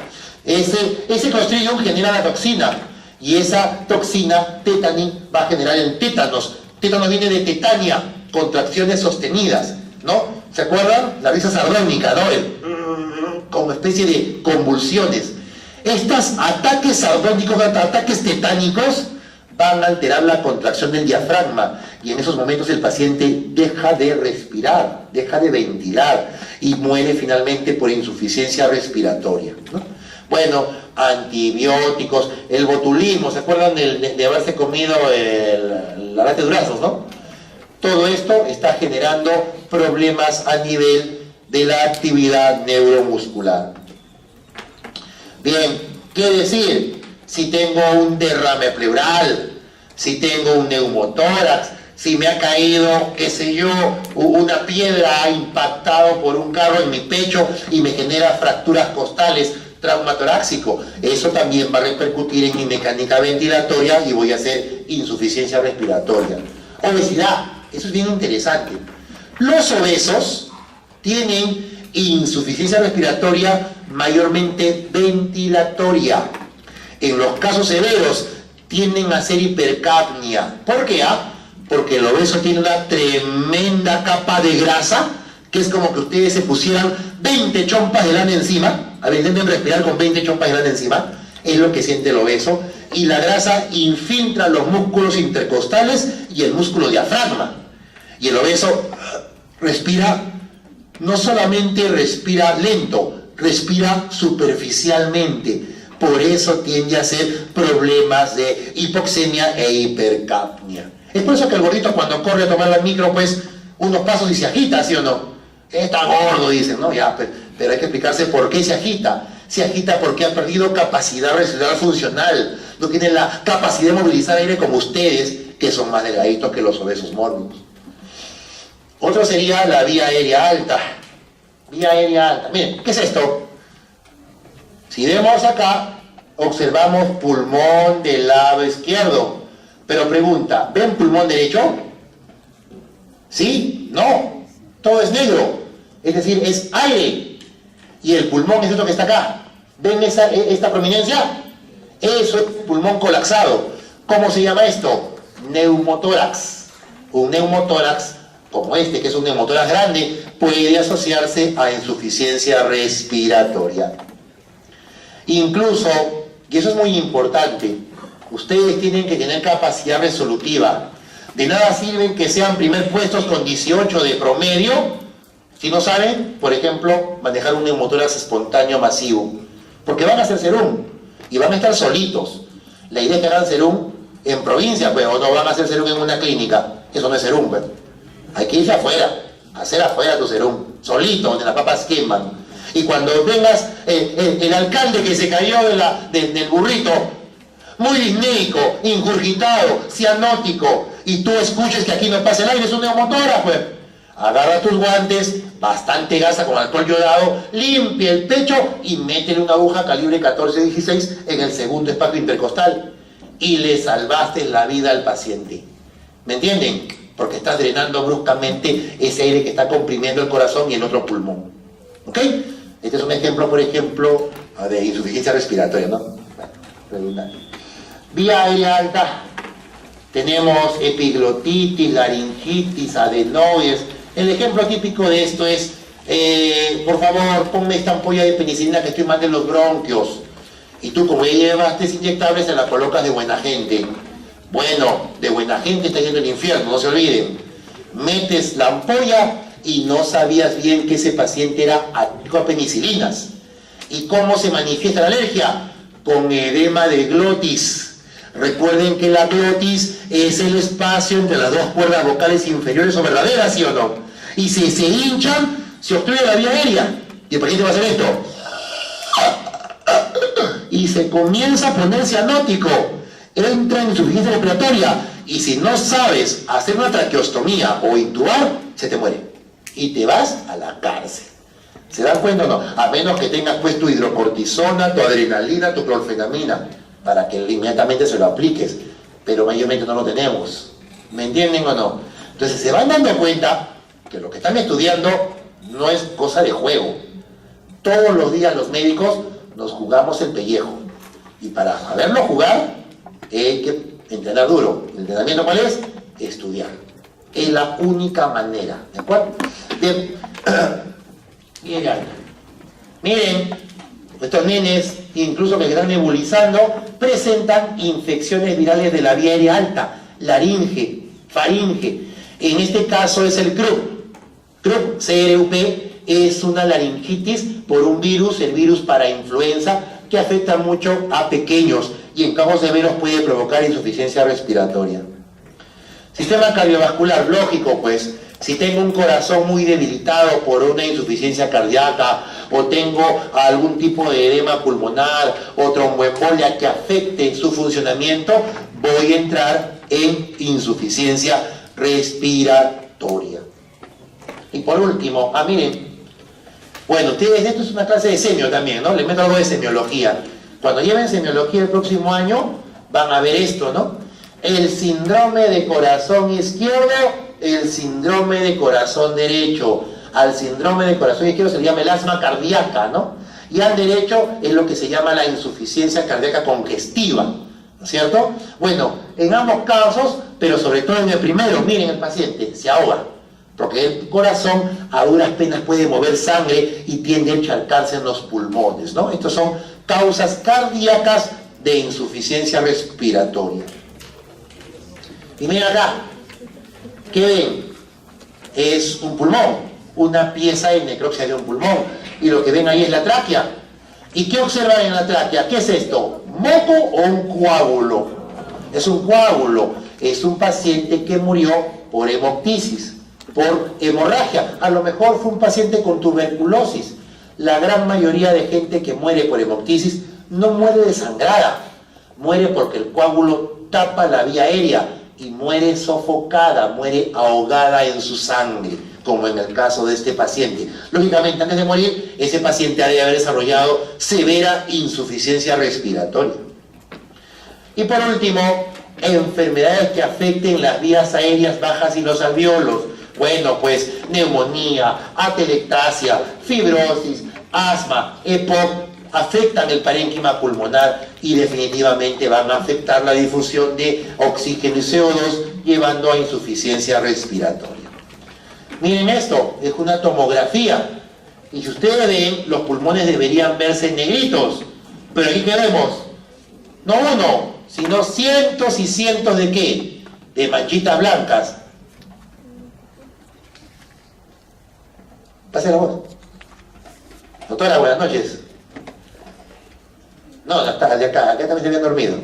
Ese Clostridium genera la toxina y esa toxina tetani va a generar el tétanos. Tétanos viene de tetania, contracciones sostenidas, ¿no? ¿Se acuerdan? La risa sardónica, ¿no? Como especie de convulsiones. Estos ataques sardónicos, ataques tetánicos, van a alterar la contracción del diafragma y en esos momentos el paciente deja de respirar, deja de ventilar y muere finalmente por insuficiencia respiratoria, ¿no? Bueno, antibióticos, el botulismo, ¿se acuerdan de haberse comido la lata de duraznos, no? Todo esto está generando problemas a nivel de la actividad neuromuscular. Bien, ¿qué decir? Si tengo un derrame pleural, si tengo un neumotórax, si me ha caído, qué sé yo, una piedra ha impactado por un carro en mi pecho y me genera fracturas costales, trauma torácico, eso también va a repercutir en mi mecánica ventilatoria y voy a hacer insuficiencia respiratoria. Obesidad, eso es bien interesante. Los obesos tienen insuficiencia respiratoria mayormente ventilatoria. En los casos severos tienden a ser hipercapnia. ¿Por qué? Porque el obeso tiene una tremenda capa de grasa, que es como que ustedes se pusieran 20 chompas de lana encima. A ver, intenten respirar con 20 chompas de lana encima. Es lo que siente el obeso. Y la grasa infiltra los músculos intercostales y el músculo diafragma. Y el obeso respira, no solamente respira lento, respira superficialmente. Por eso tiende a ser problemas de hipoxemia e hipercapnia. Es por eso que el gordito cuando corre a tomar la micro, pues, unos pasos y se agita, ¿sí o no? Está gordo, dicen, ¿no? Ya, pero hay que explicarse por qué se agita. Se agita porque ha perdido capacidad respiratoria funcional. No tiene la capacidad de movilizar aire como ustedes, que son más delgaditos que los obesos mórbidos. Otro sería la vía aérea alta. Vía aérea alta. Miren, ¿qué es esto? Si vemos acá, observamos pulmón del lado izquierdo. Pero pregunta, ¿ven pulmón derecho? ¿Sí? No. Todo es negro. Es decir, es aire. Y el pulmón es esto que está acá. ¿Ven esta prominencia? Eso es pulmón colapsado. ¿Cómo se llama esto? Neumotórax. Un neumotórax, como este, que es un neumotórax grande, puede asociarse a insuficiencia respiratoria. Incluso, y eso es muy importante, ustedes tienen que tener capacidad resolutiva. De nada sirven que sean primer puestos con 18 de promedio, si no saben, por ejemplo, manejar un neumotórax espontáneo masivo. Porque van a hacer serum y van a estar solitos. La idea es que hagan serum en provincia, pues, o no van a hacer serum en una clínica. Eso no es serum, pues. Hay que irse afuera, hacer afuera tu serum, solito, donde las papas queman. Y cuando vengas el alcalde que se cayó del burrito, muy disnéico, ingurgitado, cianótico, y tú escuches que aquí no pasa el aire, es un neumotórax, pues. Agarra tus guantes, bastante gasa con alcohol yodado, limpia el pecho y métele una aguja calibre 14-16 en el segundo espacio intercostal. Y le salvaste la vida al paciente. ¿Me entienden? Porque estás drenando bruscamente ese aire que está comprimiendo el corazón y el otro pulmón. ¿Ok? Este es un ejemplo, por ejemplo, de insuficiencia respiratoria, ¿no? Vía aérea alta. Tenemos epiglotitis, laringitis, adenoides. El ejemplo típico de esto es, por favor, ponme esta ampolla de penicilina que estoy mal de los bronquios. Y tú, como ya llevas test inyectable, se la colocas de buena gente. Bueno, de buena gente está yendo al infierno, no se olviden. Metes la ampolla y no sabías bien que ese paciente era alérgico a penicilinas. ¿Y cómo se manifiesta la alergia? Con edema de glotis. Recuerden que la glotis es el espacio entre las dos cuerdas vocales inferiores o verdaderas, ¿sí o no? Y si se hinchan, se obstruye la vía aérea. Y el paciente va a hacer esto. Y se comienza a poner cianótico. Entra en insuficiencia respiratoria. Y si no sabes hacer una traqueostomía o intubar, se te muere. Y te vas a la cárcel. ¿Se dan cuenta o no? A menos que tengas pues tu hidrocortisona, tu adrenalina, tu clorfenamina, para que inmediatamente se lo apliques. Pero mayormente no lo tenemos. ¿Me entienden o no? Entonces se van dando cuenta que lo que están estudiando no es cosa de juego. Todos los días los médicos nos jugamos el pellejo. Y para saberlo jugar, hay que entrenar duro. ¿El entrenamiento cuál es? Estudiar. Es la única manera. ¿De acuerdo? Bien. Miren, Estos nenes, incluso que están nebulizando, presentan infecciones virales de la vía aérea alta, laringe, faringe. En este caso es el CRUP. CRUP, C-R-U-P, es una laringitis por un virus, el virus para influenza, que afecta mucho a pequeños y en casos severos puede provocar insuficiencia respiratoria. Sistema cardiovascular, lógico pues, si tengo un corazón muy debilitado por una insuficiencia cardíaca o tengo algún tipo de edema pulmonar o tromboembolia que afecte su funcionamiento, voy a entrar en insuficiencia respiratoria. Y por último, miren, bueno, ustedes, esto es una clase de semio también, ¿no? Les meto algo de semiología. Cuando lleven semiología el próximo año, van a ver esto, ¿no? El síndrome de corazón izquierdo, el síndrome de corazón derecho. Al síndrome de corazón izquierdo se le llama el asma cardíaca, ¿no? Y al derecho es lo que se llama la insuficiencia cardíaca congestiva, ¿no es cierto? Bueno, en ambos casos, pero sobre todo en el primero, miren el paciente, se ahoga, porque el corazón a duras penas puede mover sangre y tiende a encharcarse en los pulmones, ¿no? Estos son causas cardíacas de insuficiencia respiratoria. Y miren acá, ¿qué ven? Es un pulmón, una pieza de necropsia de un pulmón. Y lo que ven ahí es la tráquea. ¿Y qué observan en la tráquea? ¿Qué es esto? ¿Moco o un coágulo? Es un coágulo. Es un paciente que murió por hemoptisis, por hemorragia. A lo mejor fue un paciente con tuberculosis. La gran mayoría de gente que muere por hemoptisis no muere desangrada. Muere porque el coágulo tapa la vía aérea y muere sofocada, muere ahogada en su sangre, como en el caso de este paciente. Lógicamente, antes de morir, ese paciente ha de haber desarrollado severa insuficiencia respiratoria. Y por último, enfermedades que afecten las vías aéreas bajas y los alvéolos. Bueno, pues neumonía, atelectasia, fibrosis, asma, EPOC, afectan el parénquima pulmonar y definitivamente van a afectar la difusión de oxígeno y CO2, llevando a insuficiencia respiratoria. Miren esto, es una tomografía, y si ustedes ven, los pulmones deberían verse negritos, pero aquí ¿qué vemos? No uno, sino cientos y cientos de ¿qué? De manchitas blancas. Pase la voz. Doctora, buenas noches. No, ya está, de acá también se habían dormido.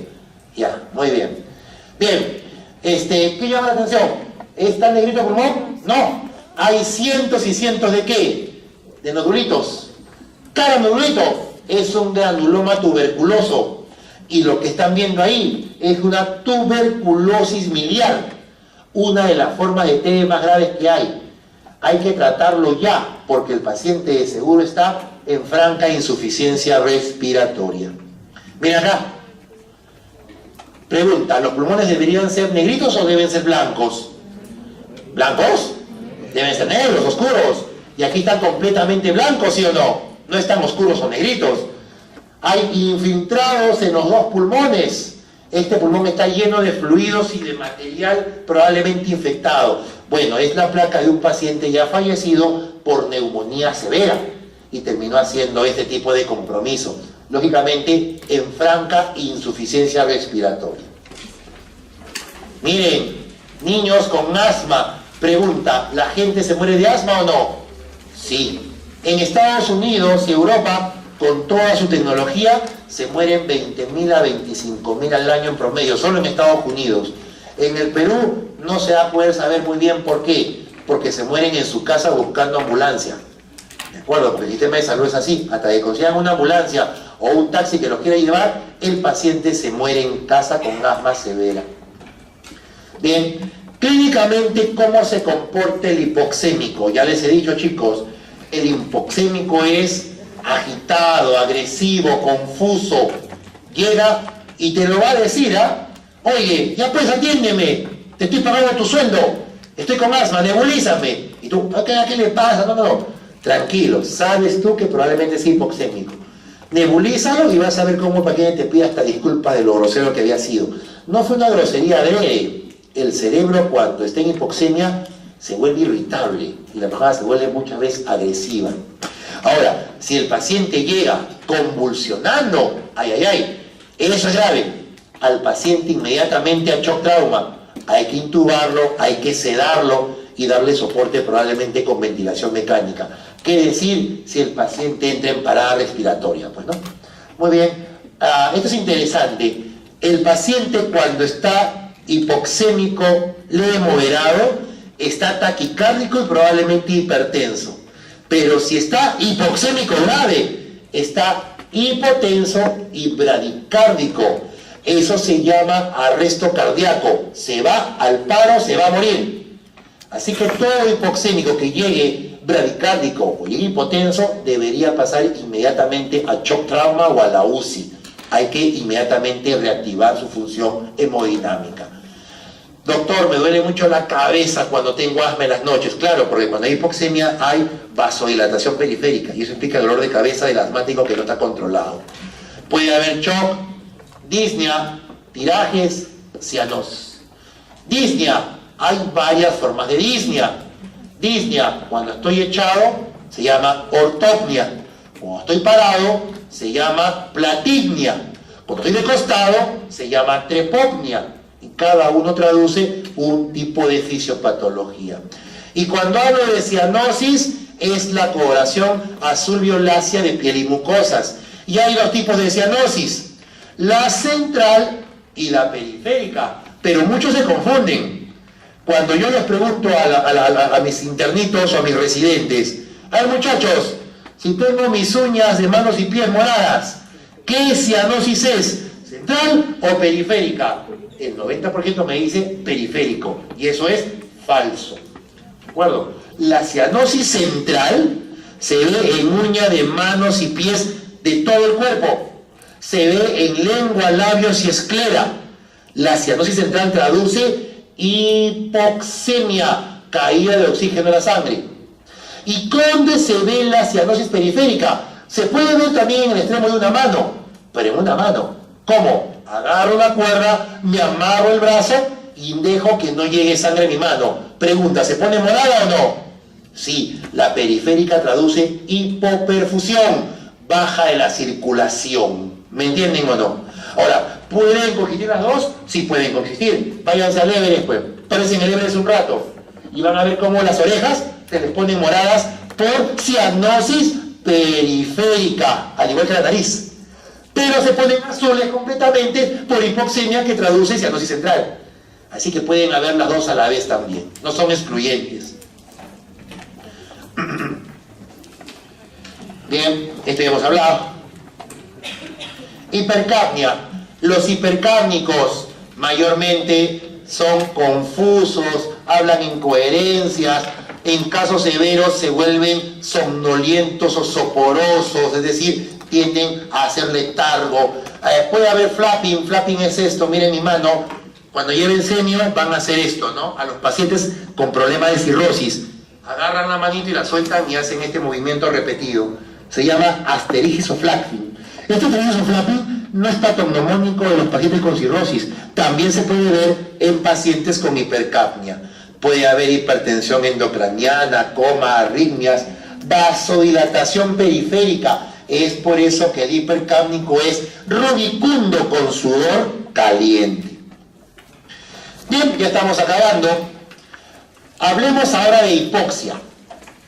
Ya, muy bien. Bien, ¿qué llama la atención? ¿Está negrito el pulmón? No, hay cientos y cientos de ¿qué? De nodulitos. Cada nodulito es un granuloma tuberculoso. Y lo que están viendo ahí es una tuberculosis miliar, una de las formas de TB más graves que hay. Hay que tratarlo ya, porque el paciente de seguro está en franca insuficiencia respiratoria. Mira acá. Pregunta, ¿los pulmones deberían ser negritos o deben ser blancos? ¿Blancos? Deben ser negros, oscuros. Y aquí están completamente blancos, ¿sí o no? No están oscuros o negritos. Hay infiltrados en los dos pulmones. Este pulmón está lleno de fluidos y de material probablemente infectado. Bueno, es la placa de un paciente ya fallecido por neumonía severa y terminó haciendo este tipo de compromiso. Lógicamente, en franca insuficiencia respiratoria. Miren, niños con asma. Pregunta, ¿la gente se muere de asma o no? Sí. En Estados Unidos y Europa, con toda su tecnología, se mueren 20.000 a 25.000 al año en promedio, solo en Estados Unidos. En el Perú no se va a poder saber muy bien por qué, porque se mueren en su casa buscando ambulancia. ¿De acuerdo? Porque el sistema de salud es así, hasta que consigan una ambulancia o un taxi que los quiera llevar, el paciente se muere en casa con asma severa. Bien, clínicamente, ¿cómo se comporta el hipoxémico? Ya les he dicho, chicos, el hipoxémico es agitado, agresivo, confuso. Llega y te lo va a decir, ¿ah? Oye, ya pues atiéndeme, te estoy pagando tu sueldo, estoy con asma, nebulízame. Y tú, ¿qué le pasa? No. Tranquilo, sabes tú que probablemente es hipoxémico. Nebulízalo y vas a ver cómo el paciente te pide hasta disculpas de lo grosero que había sido. No fue una grosería adrede. El cerebro, cuando está en hipoxemia, se vuelve irritable y la persona se vuelve muchas veces agresiva. Ahora, si el paciente llega convulsionando, eso es grave. Al paciente inmediatamente a shock trauma, hay que intubarlo, hay que sedarlo y darle soporte probablemente con ventilación mecánica. ¿Qué decir si el paciente entra en parada respiratoria? Pues no. Muy bien, esto es interesante. El paciente cuando está hipoxémico leve moderado está taquicárdico y probablemente hipertenso. Pero si está hipoxémico grave, está hipotenso y bradicárdico. Eso se llama arresto cardíaco. Se va al paro, se va a morir. Así que todo hipoxémico que llegue bradicárdico o llegue hipotenso debería pasar inmediatamente a shock trauma o a la UCI. Hay que inmediatamente reactivar su función hemodinámica. Doctor, me duele mucho la cabeza cuando tengo asma en las noches. Claro, porque cuando hay hipoxemia hay vasodilatación periférica y eso implica dolor de cabeza del asmático que no está controlado. Puede haber shock, disnea, tirajes, cianosis. Disnea, hay varias formas de disnea. Disnea, cuando estoy echado, se llama ortopnia. Cuando estoy parado, se llama platignia. Cuando estoy de costado, se llama trepopnia. Y cada uno traduce un tipo de fisiopatología. Y cuando hablo de cianosis, es la coloración azul violácea de piel y mucosas. Y hay dos tipos de cianosis, la central y la periférica. Pero muchos se confunden. Cuando yo les pregunto a mis internitos o a mis residentes, a ver muchachos, si tengo mis uñas de manos y pies moradas, ¿qué cianosis es? ¿Central o periférica? El 90% me dice periférico, y eso es falso. ¿De acuerdo? La cianosis central se ve en uña de manos y pies de todo el cuerpo. Se ve en lengua, labios y esclera. La cianosis central traduce hipoxemia, caída de oxígeno en la sangre. ¿Y dónde se ve la cianosis periférica? Se puede ver también en el extremo de una mano, pero en una mano. ¿Cómo? Agarro una cuerda, me amarro el brazo y dejo que no llegue sangre a mi mano. Pregunta, ¿se pone morada o no? Sí, la periférica traduce hipoperfusión, baja de la circulación. ¿Me entienden o no? Ahora, ¿pueden coexistir las dos? Sí pueden coexistir. Váyanse al Everest, pues. Párense en el Everest un rato y van a ver cómo las orejas se les ponen moradas por cianosis periférica, al igual que la nariz. Pero se ponen azules completamente por hipoxemia, que traduce cianosis central. Así que pueden haber las dos a la vez también. No son excluyentes. Bien, esto ya hemos hablado. Hipercapnia. Los hipercápnicos mayormente son confusos, hablan incoherencias, en casos severos se vuelven somnolientos o soporosos, es decir, tienden a hacer letargo. Puede haber flapping. Flapping es esto, miren mi mano. Cuando lleven semio van a hacer esto, ¿no? A los pacientes con problemas de cirrosis, agarran la manito y la sueltan y hacen este movimiento repetido. Se llama asterigis o flapping. Este asterigis o flapping no es patognomónico de los pacientes con cirrosis. También se puede ver en pacientes con hipercapnia. Puede haber hipertensión endocraniana, coma, arritmias, vasodilatación periférica. Es por eso que el hipercápnico es rubicundo con sudor caliente. Bien, ya estamos acabando. Hablemos ahora de hipoxia.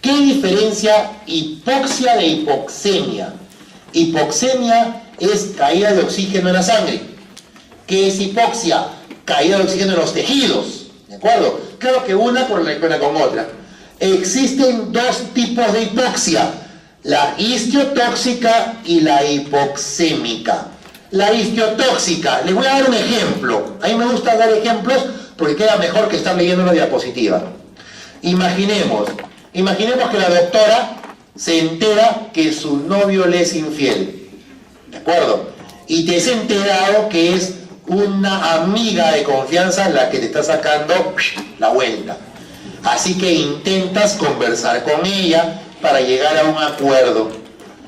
¿Qué diferencia hipoxia de hipoxemia? Hipoxemia es caída de oxígeno en la sangre. ¿Qué es hipoxia? Caída de oxígeno en los tejidos. ¿De acuerdo? Claro que una correlaciona con otra. Existen dos tipos de hipoxia: la histiotóxica y la hipoxémica. La histiotóxica, les voy a dar un ejemplo. A mí me gusta dar ejemplos porque queda mejor que estar leyendo una diapositiva. Imaginemos que la doctora se entera que su novio le es infiel. ¿De acuerdo? Y te has enterado que es una amiga de confianza la que te está sacando la vuelta. Así que intentas conversar con ella para llegar a un acuerdo.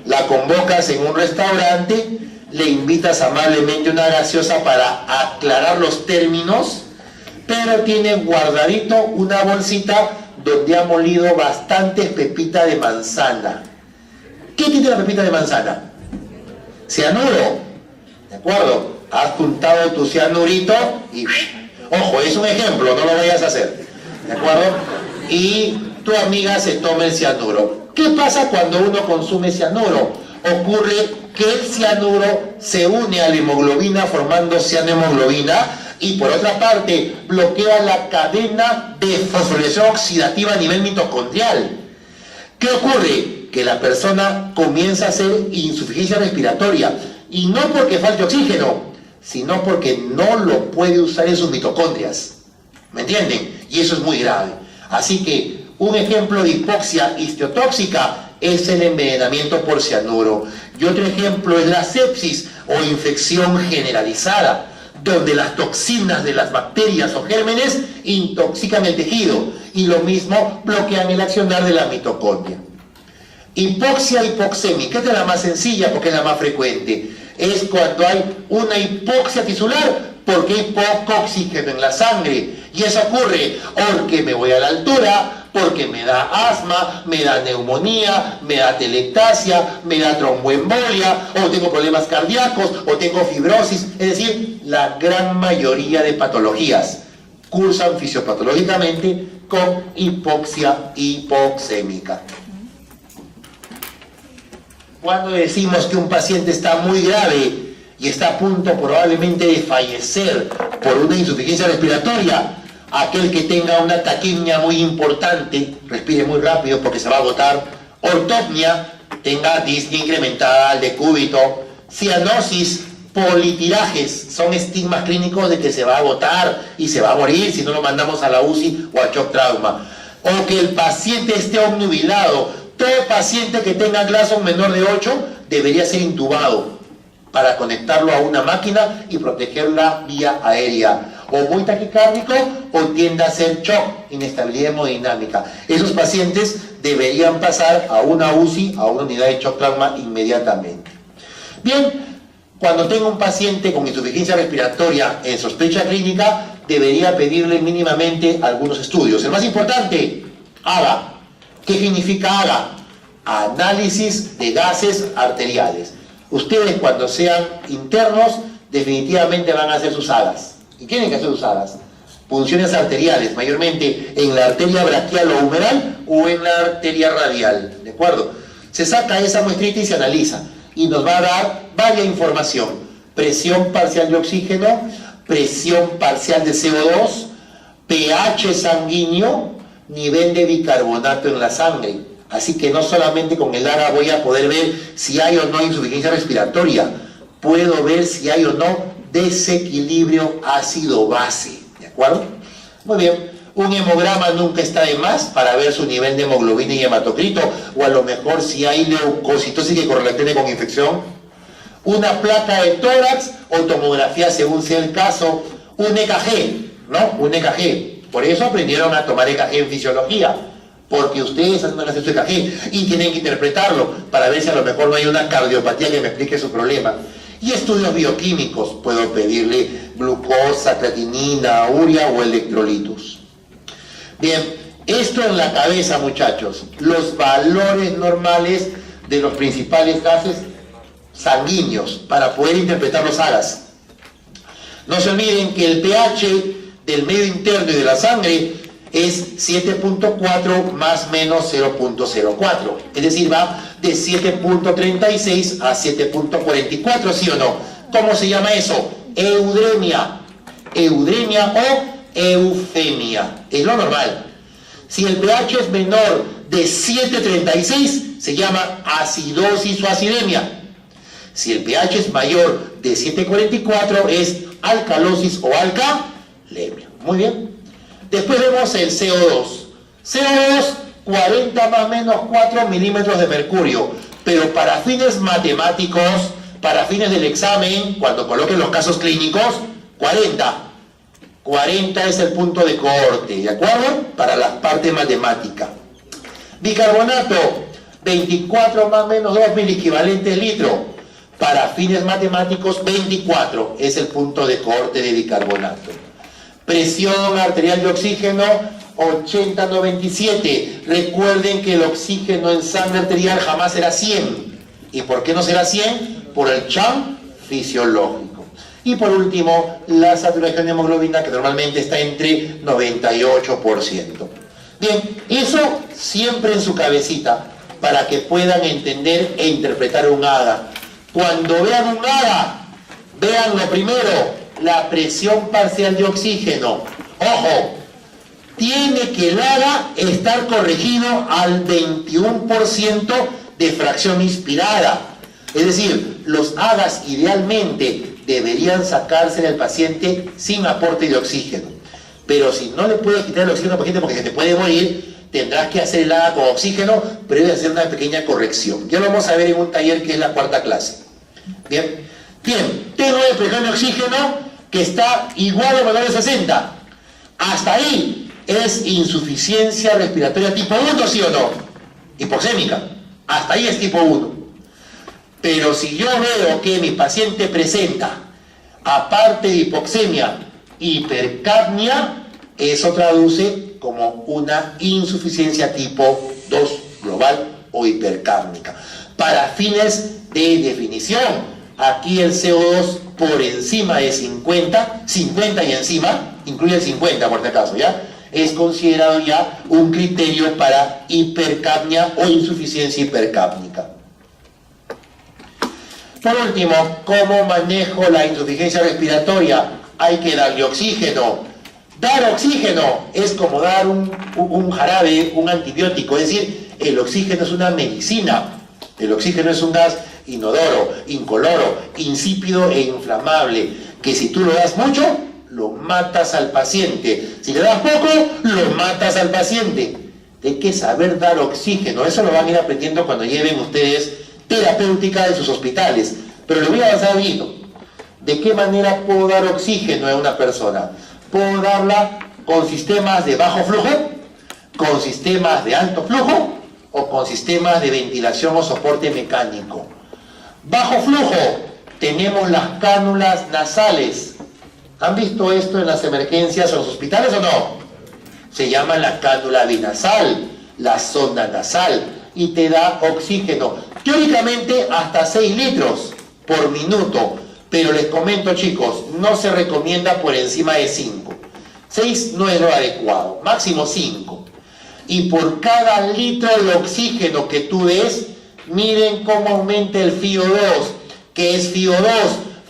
La convocas en un restaurante, le invitas amablemente una gaseosa para aclarar los términos, pero tiene guardadito una bolsita donde ha molido bastantes pepitas de manzana. ¿Qué tiene la pepita de manzana? Cianuro. ¿De acuerdo? Has juntado tu cianurito y... Ojo, es un ejemplo, no lo vayas a hacer. ¿De acuerdo? Y tu amiga se toma el cianuro. ¿Qué pasa cuando uno consume cianuro? Ocurre que el cianuro se une a la hemoglobina formando cianohemoglobina y por otra parte bloquea la cadena de fosforilación oxidativa a nivel mitocondrial. ¿Qué ocurre? Que la persona comienza a hacer insuficiencia respiratoria y no porque falte oxígeno, sino porque no lo puede usar en sus mitocondrias. ¿Me entienden? Y eso es muy grave. Así que un ejemplo de hipoxia histeotóxica es el envenenamiento por cianuro. Y otro ejemplo es la sepsis o infección generalizada, donde las toxinas de las bacterias o gérmenes intoxican el tejido y lo mismo bloquean el accionar de la mitocondria. Hipoxia hipoxémica, esta es la más sencilla porque es la más frecuente. Es cuando hay una hipoxia tisular porque hay poco oxígeno en la sangre. Y eso ocurre porque me voy a la altura, porque me da asma, me da neumonía, me da telectasia, me da tromboembolia, o tengo problemas cardíacos, o tengo fibrosis. Es decir, la gran mayoría de patologías cursan fisiopatológicamente con hipoxia hipoxémica. Cuando decimos que un paciente está muy grave y está a punto probablemente de fallecer por una insuficiencia respiratoria, aquel que tenga una taquimia muy importante, respire muy rápido porque se va a agotar, ortopnia, tenga disnea incrementada al decúbito, cianosis, politirajes, son estigmas clínicos de que se va a agotar y se va a morir si no lo mandamos a la UCI o a shock trauma, o que el paciente esté obnubilado. Todo paciente que tenga Glasson menor de 8 debería ser intubado para conectarlo a una máquina y proteger la vía aérea. O muy taquicárdico o tiende a ser shock, inestabilidad hemodinámica. Esos pacientes deberían pasar a una UCI, a una unidad de shock trauma inmediatamente. Bien, cuando tengo un paciente con insuficiencia respiratoria en sospecha clínica, debería pedirle mínimamente algunos estudios. El más importante, AGA. ¿Qué significa AGA? Análisis de gases arteriales. Ustedes cuando sean internos definitivamente van a hacer sus AGAs. ¿Y tienen que hacer sus AGAs? Punciones arteriales, mayormente en la arteria braquial o humeral o en la arteria radial. ¿De acuerdo? Se saca esa muestrita y se analiza. Y nos va a dar varias información. Presión parcial de oxígeno, presión parcial de CO2, pH sanguíneo, nivel de bicarbonato en la sangre. Así que no solamente con el AGA voy a poder ver si hay o no insuficiencia respiratoria, puedo ver si hay o no desequilibrio ácido-base. ¿De acuerdo? Muy bien. Un hemograma nunca está de más para ver su nivel de hemoglobina y hematocrito, o a lo mejor si hay leucocitosis que correlacione con infección. Una placa de tórax o tomografía según sea el caso. Un EKG, ¿no? Un EKG. Por eso aprendieron a tomar EKG en fisiología, porque ustedes van a hacer su EKG y tienen que interpretarlo para ver si a lo mejor no hay una cardiopatía que me explique su problema. Y estudios bioquímicos, puedo pedirle glucosa, creatinina, urea o electrolitos. Bien, esto en la cabeza, muchachos, los valores normales de los principales gases sanguíneos para poder interpretar los AGAs. No se olviden que el pH del medio interno y de la sangre es 7.4 más menos 0.04, es decir, va de 7.36 a 7.44, ¿sí o no? ¿Cómo se llama eso? Eudemia, eudemia o eufemia, es lo normal. Si el pH es menor de 7.36, se llama acidosis o acidemia. Si el pH es mayor de 7.44, es alcalosis o alcalemia. Muy bien. Después vemos el CO2. CO2, 40 más menos 4 milímetros de mercurio. Pero para fines matemáticos, para fines del examen, cuando coloquen los casos clínicos, 40. 40 es el punto de cohorte, ¿de acuerdo? Para la parte matemática. Bicarbonato, 24 más menos 2 miliequivalentes litro. Para fines matemáticos, 24 es el punto de cohorte de bicarbonato. Presión arterial de oxígeno, 80-97. Recuerden que el oxígeno en sangre arterial jamás será 100. ¿Y por qué no será 100? Por el CHAM fisiológico. Y por último, la saturación de hemoglobina, que normalmente está entre 98%. Bien, eso siempre en su cabecita, para que puedan entender e interpretar un ADA. Cuando vean un ADA, vean lo primero, la presión parcial de oxígeno. Ojo, tiene que el ADA estar corregido al 21% de fracción inspirada. Es decir, los ADAs idealmente deberían sacarse al paciente sin aporte de oxígeno. Pero si no le puedes quitar el oxígeno al paciente porque se te puede morir, tendrás que hacer el ADA con oxígeno, pero debe hacer una pequeña corrección. Ya lo vamos a ver en un taller que es la 4ª clase. Bien, tengo el presión de oxígeno que está igual o menor de 60. Hasta ahí es insuficiencia respiratoria tipo 1, ¿sí o no? Hipoxémica. Hasta ahí es tipo 1. Pero si yo veo que mi paciente presenta, aparte de hipoxemia, hipercapnia, eso traduce como una insuficiencia tipo 2 global o hipercápnica. Para fines de definición, aquí el CO2 por encima de 50 y encima, incluye el 50 por si acaso, ¿ya? Es considerado ya un criterio para hipercapnia o insuficiencia hipercápnica. Por último, ¿cómo manejo la insuficiencia respiratoria? Hay que darle oxígeno. Dar oxígeno es como dar un jarabe, un antibiótico, es decir, el oxígeno es una medicina. El oxígeno es un gas inodoro, incoloro, insípido e inflamable, que si tú lo das mucho, lo matas al paciente. Si le das poco, lo matas al paciente. Hay que saber dar oxígeno. Eso lo van a ir aprendiendo cuando lleven ustedes terapéutica en sus hospitales. Pero le voy a avanzar viendo. ¿De qué manera puedo dar oxígeno a una persona? Puedo darla con sistemas de bajo flujo, con sistemas de alto flujo o con sistemas de ventilación o soporte mecánico. Bajo flujo, tenemos las cánulas nasales. ¿Han visto esto en las emergencias o en los hospitales o no? Se llama la cánula binasal, la sonda nasal, y te da oxígeno. Teóricamente hasta 6 litros por minuto, pero les comento, chicos, no se recomienda por encima de 5. 6 no es lo adecuado, máximo 5. Y por cada litro de oxígeno que tú des, miren cómo aumenta el FiO2, que es FiO2,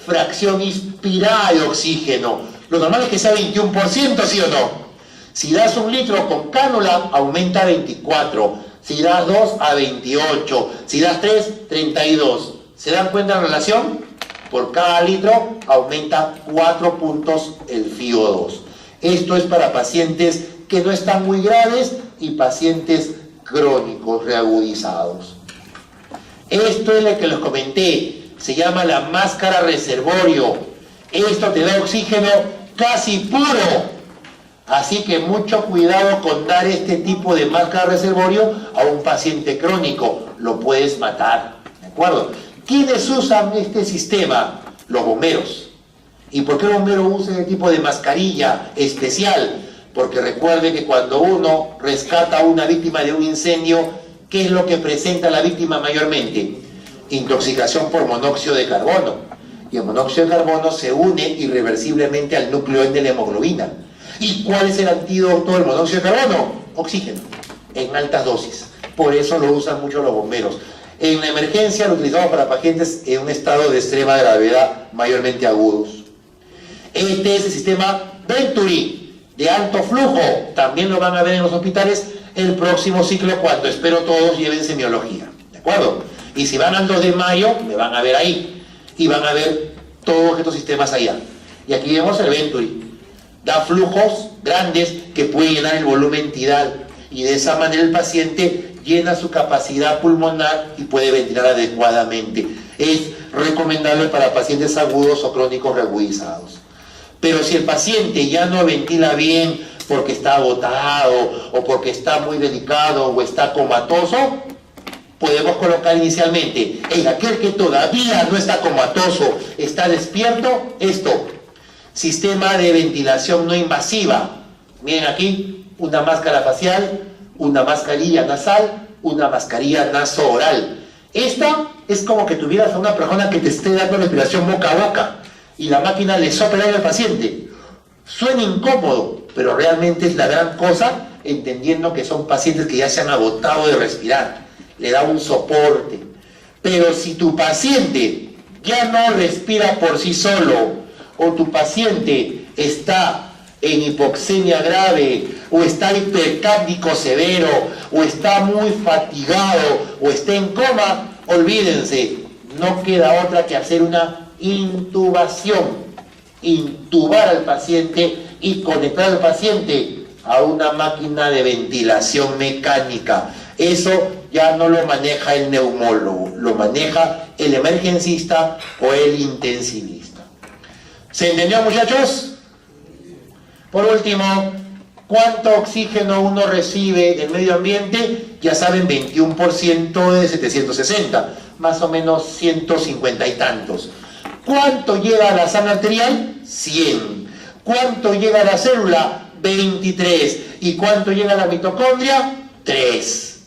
fracción inspirada de oxígeno. Lo normal es que sea 21%, ¿sí o no? Si das 1 litro con cánula, aumenta a 24. Si das 2, a 28. Si das 3, 32. ¿Se dan cuenta de la relación? Por cada litro aumenta 4 puntos el FiO2. Esto es para pacientes que no están muy graves y pacientes crónicos reagudizados. Esto es lo que les comenté. Se llama la máscara reservorio. Esto te da oxígeno casi puro. Así que mucho cuidado con dar este tipo de máscara reservorio a un paciente crónico. Lo puedes matar. ¿De acuerdo? ¿Quiénes usan este sistema? Los bomberos. ¿Y por qué el bombero usa este tipo de mascarilla especial? Porque recuerde que cuando uno rescata a una víctima de un incendio, ¿qué es lo que presenta la víctima mayormente? Intoxicación por monóxido de carbono. Y el monóxido de carbono se une irreversiblemente al núcleo de la hemoglobina. ¿Y cuál es el antídoto del monóxido de carbono? Oxígeno, en altas dosis. Por eso lo usan mucho los bomberos. En la emergencia lo utilizamos para pacientes en un estado de extrema gravedad, mayormente agudos. Este es el sistema Venturi, de alto flujo. También lo van a ver en los hospitales el próximo ciclo, cuando espero todos lleven semiología. ¿De acuerdo? Y si van al 2 de mayo, me van a ver ahí. Y van a ver todos estos sistemas allá. Y aquí vemos el Venturi. Da flujos grandes que puede llenar el volumen tidal. Y de esa manera el paciente llena su capacidad pulmonar y puede ventilar adecuadamente. Es recomendable para pacientes agudos o crónicos reagudizados. Pero si el paciente ya no ventila bien porque está agotado o porque está muy delicado o está comatoso, podemos colocar inicialmente en aquel que todavía no está comatoso, está despierto, esto, sistema de ventilación no invasiva. Miren aquí, una máscara facial, una mascarilla nasal, una mascarilla nasooral. Esta es como que tuvieras a una persona que te esté dando respiración boca a boca y la máquina le sopla aire al paciente. Suena incómodo, pero realmente es la gran cosa, entendiendo que son pacientes que ya se han agotado de respirar. Le da un soporte. Pero si tu paciente ya no respira por sí solo, o tu paciente está en hipoxemia grave, o está hipercápnico severo, o está muy fatigado, o está en coma, olvídense, no queda otra que hacer una intubación. Intubar al paciente y conectar al paciente a una máquina de ventilación mecánica. Eso ya no lo maneja el neumólogo, lo maneja el emergencista o el intensivista. ¿Se entendió, muchachos? Por último, ¿cuánto oxígeno uno recibe del medio ambiente? Ya saben, 21% de 760, más o menos 150 y tantos. ¿Cuánto llega a la sangre arterial? 100. ¿Cuánto llega a la célula? 23. ¿Y cuánto llega a la mitocondria? 3.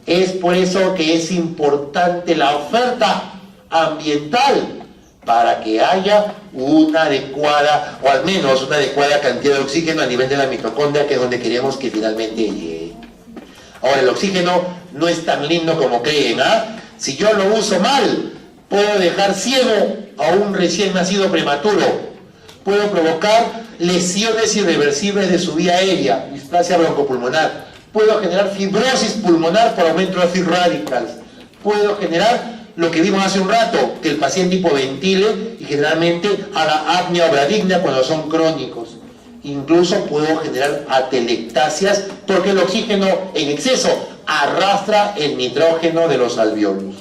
Es por eso que es importante la oferta ambiental para que haya una adecuada, o al menos una adecuada cantidad de oxígeno a nivel de la mitocondria, que es donde queremos que finalmente llegue. Ahora, el oxígeno no es tan lindo como creen, ¿ah? Si yo lo uso mal, puedo dejar ciego a un recién nacido prematuro. Puedo provocar lesiones irreversibles de su vía aérea, displasia broncopulmonar. Puedo generar fibrosis pulmonar por aumento de free radicals. Puedo generar lo que vimos hace un rato, que el paciente hipoventile y generalmente haga apnea o bradignia cuando son crónicos. Incluso puedo generar atelectasias porque el oxígeno en exceso arrastra el nitrógeno de los alvéolos.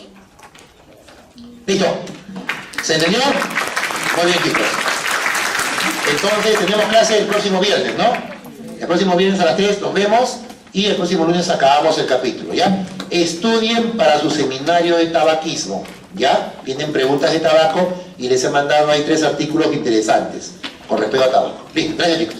¿Listo? ¿Se entendió? Muy bien, chicos. Entonces tenemos clase el próximo viernes, ¿no? El próximo viernes a las 3 nos vemos y el próximo lunes acabamos el capítulo, ¿ya? Estudien para su seminario de tabaquismo, ¿ya? Vienen preguntas de tabaco y les he mandado ahí 3 artículos interesantes con respecto a tabaco. Listo, gracias, chicos.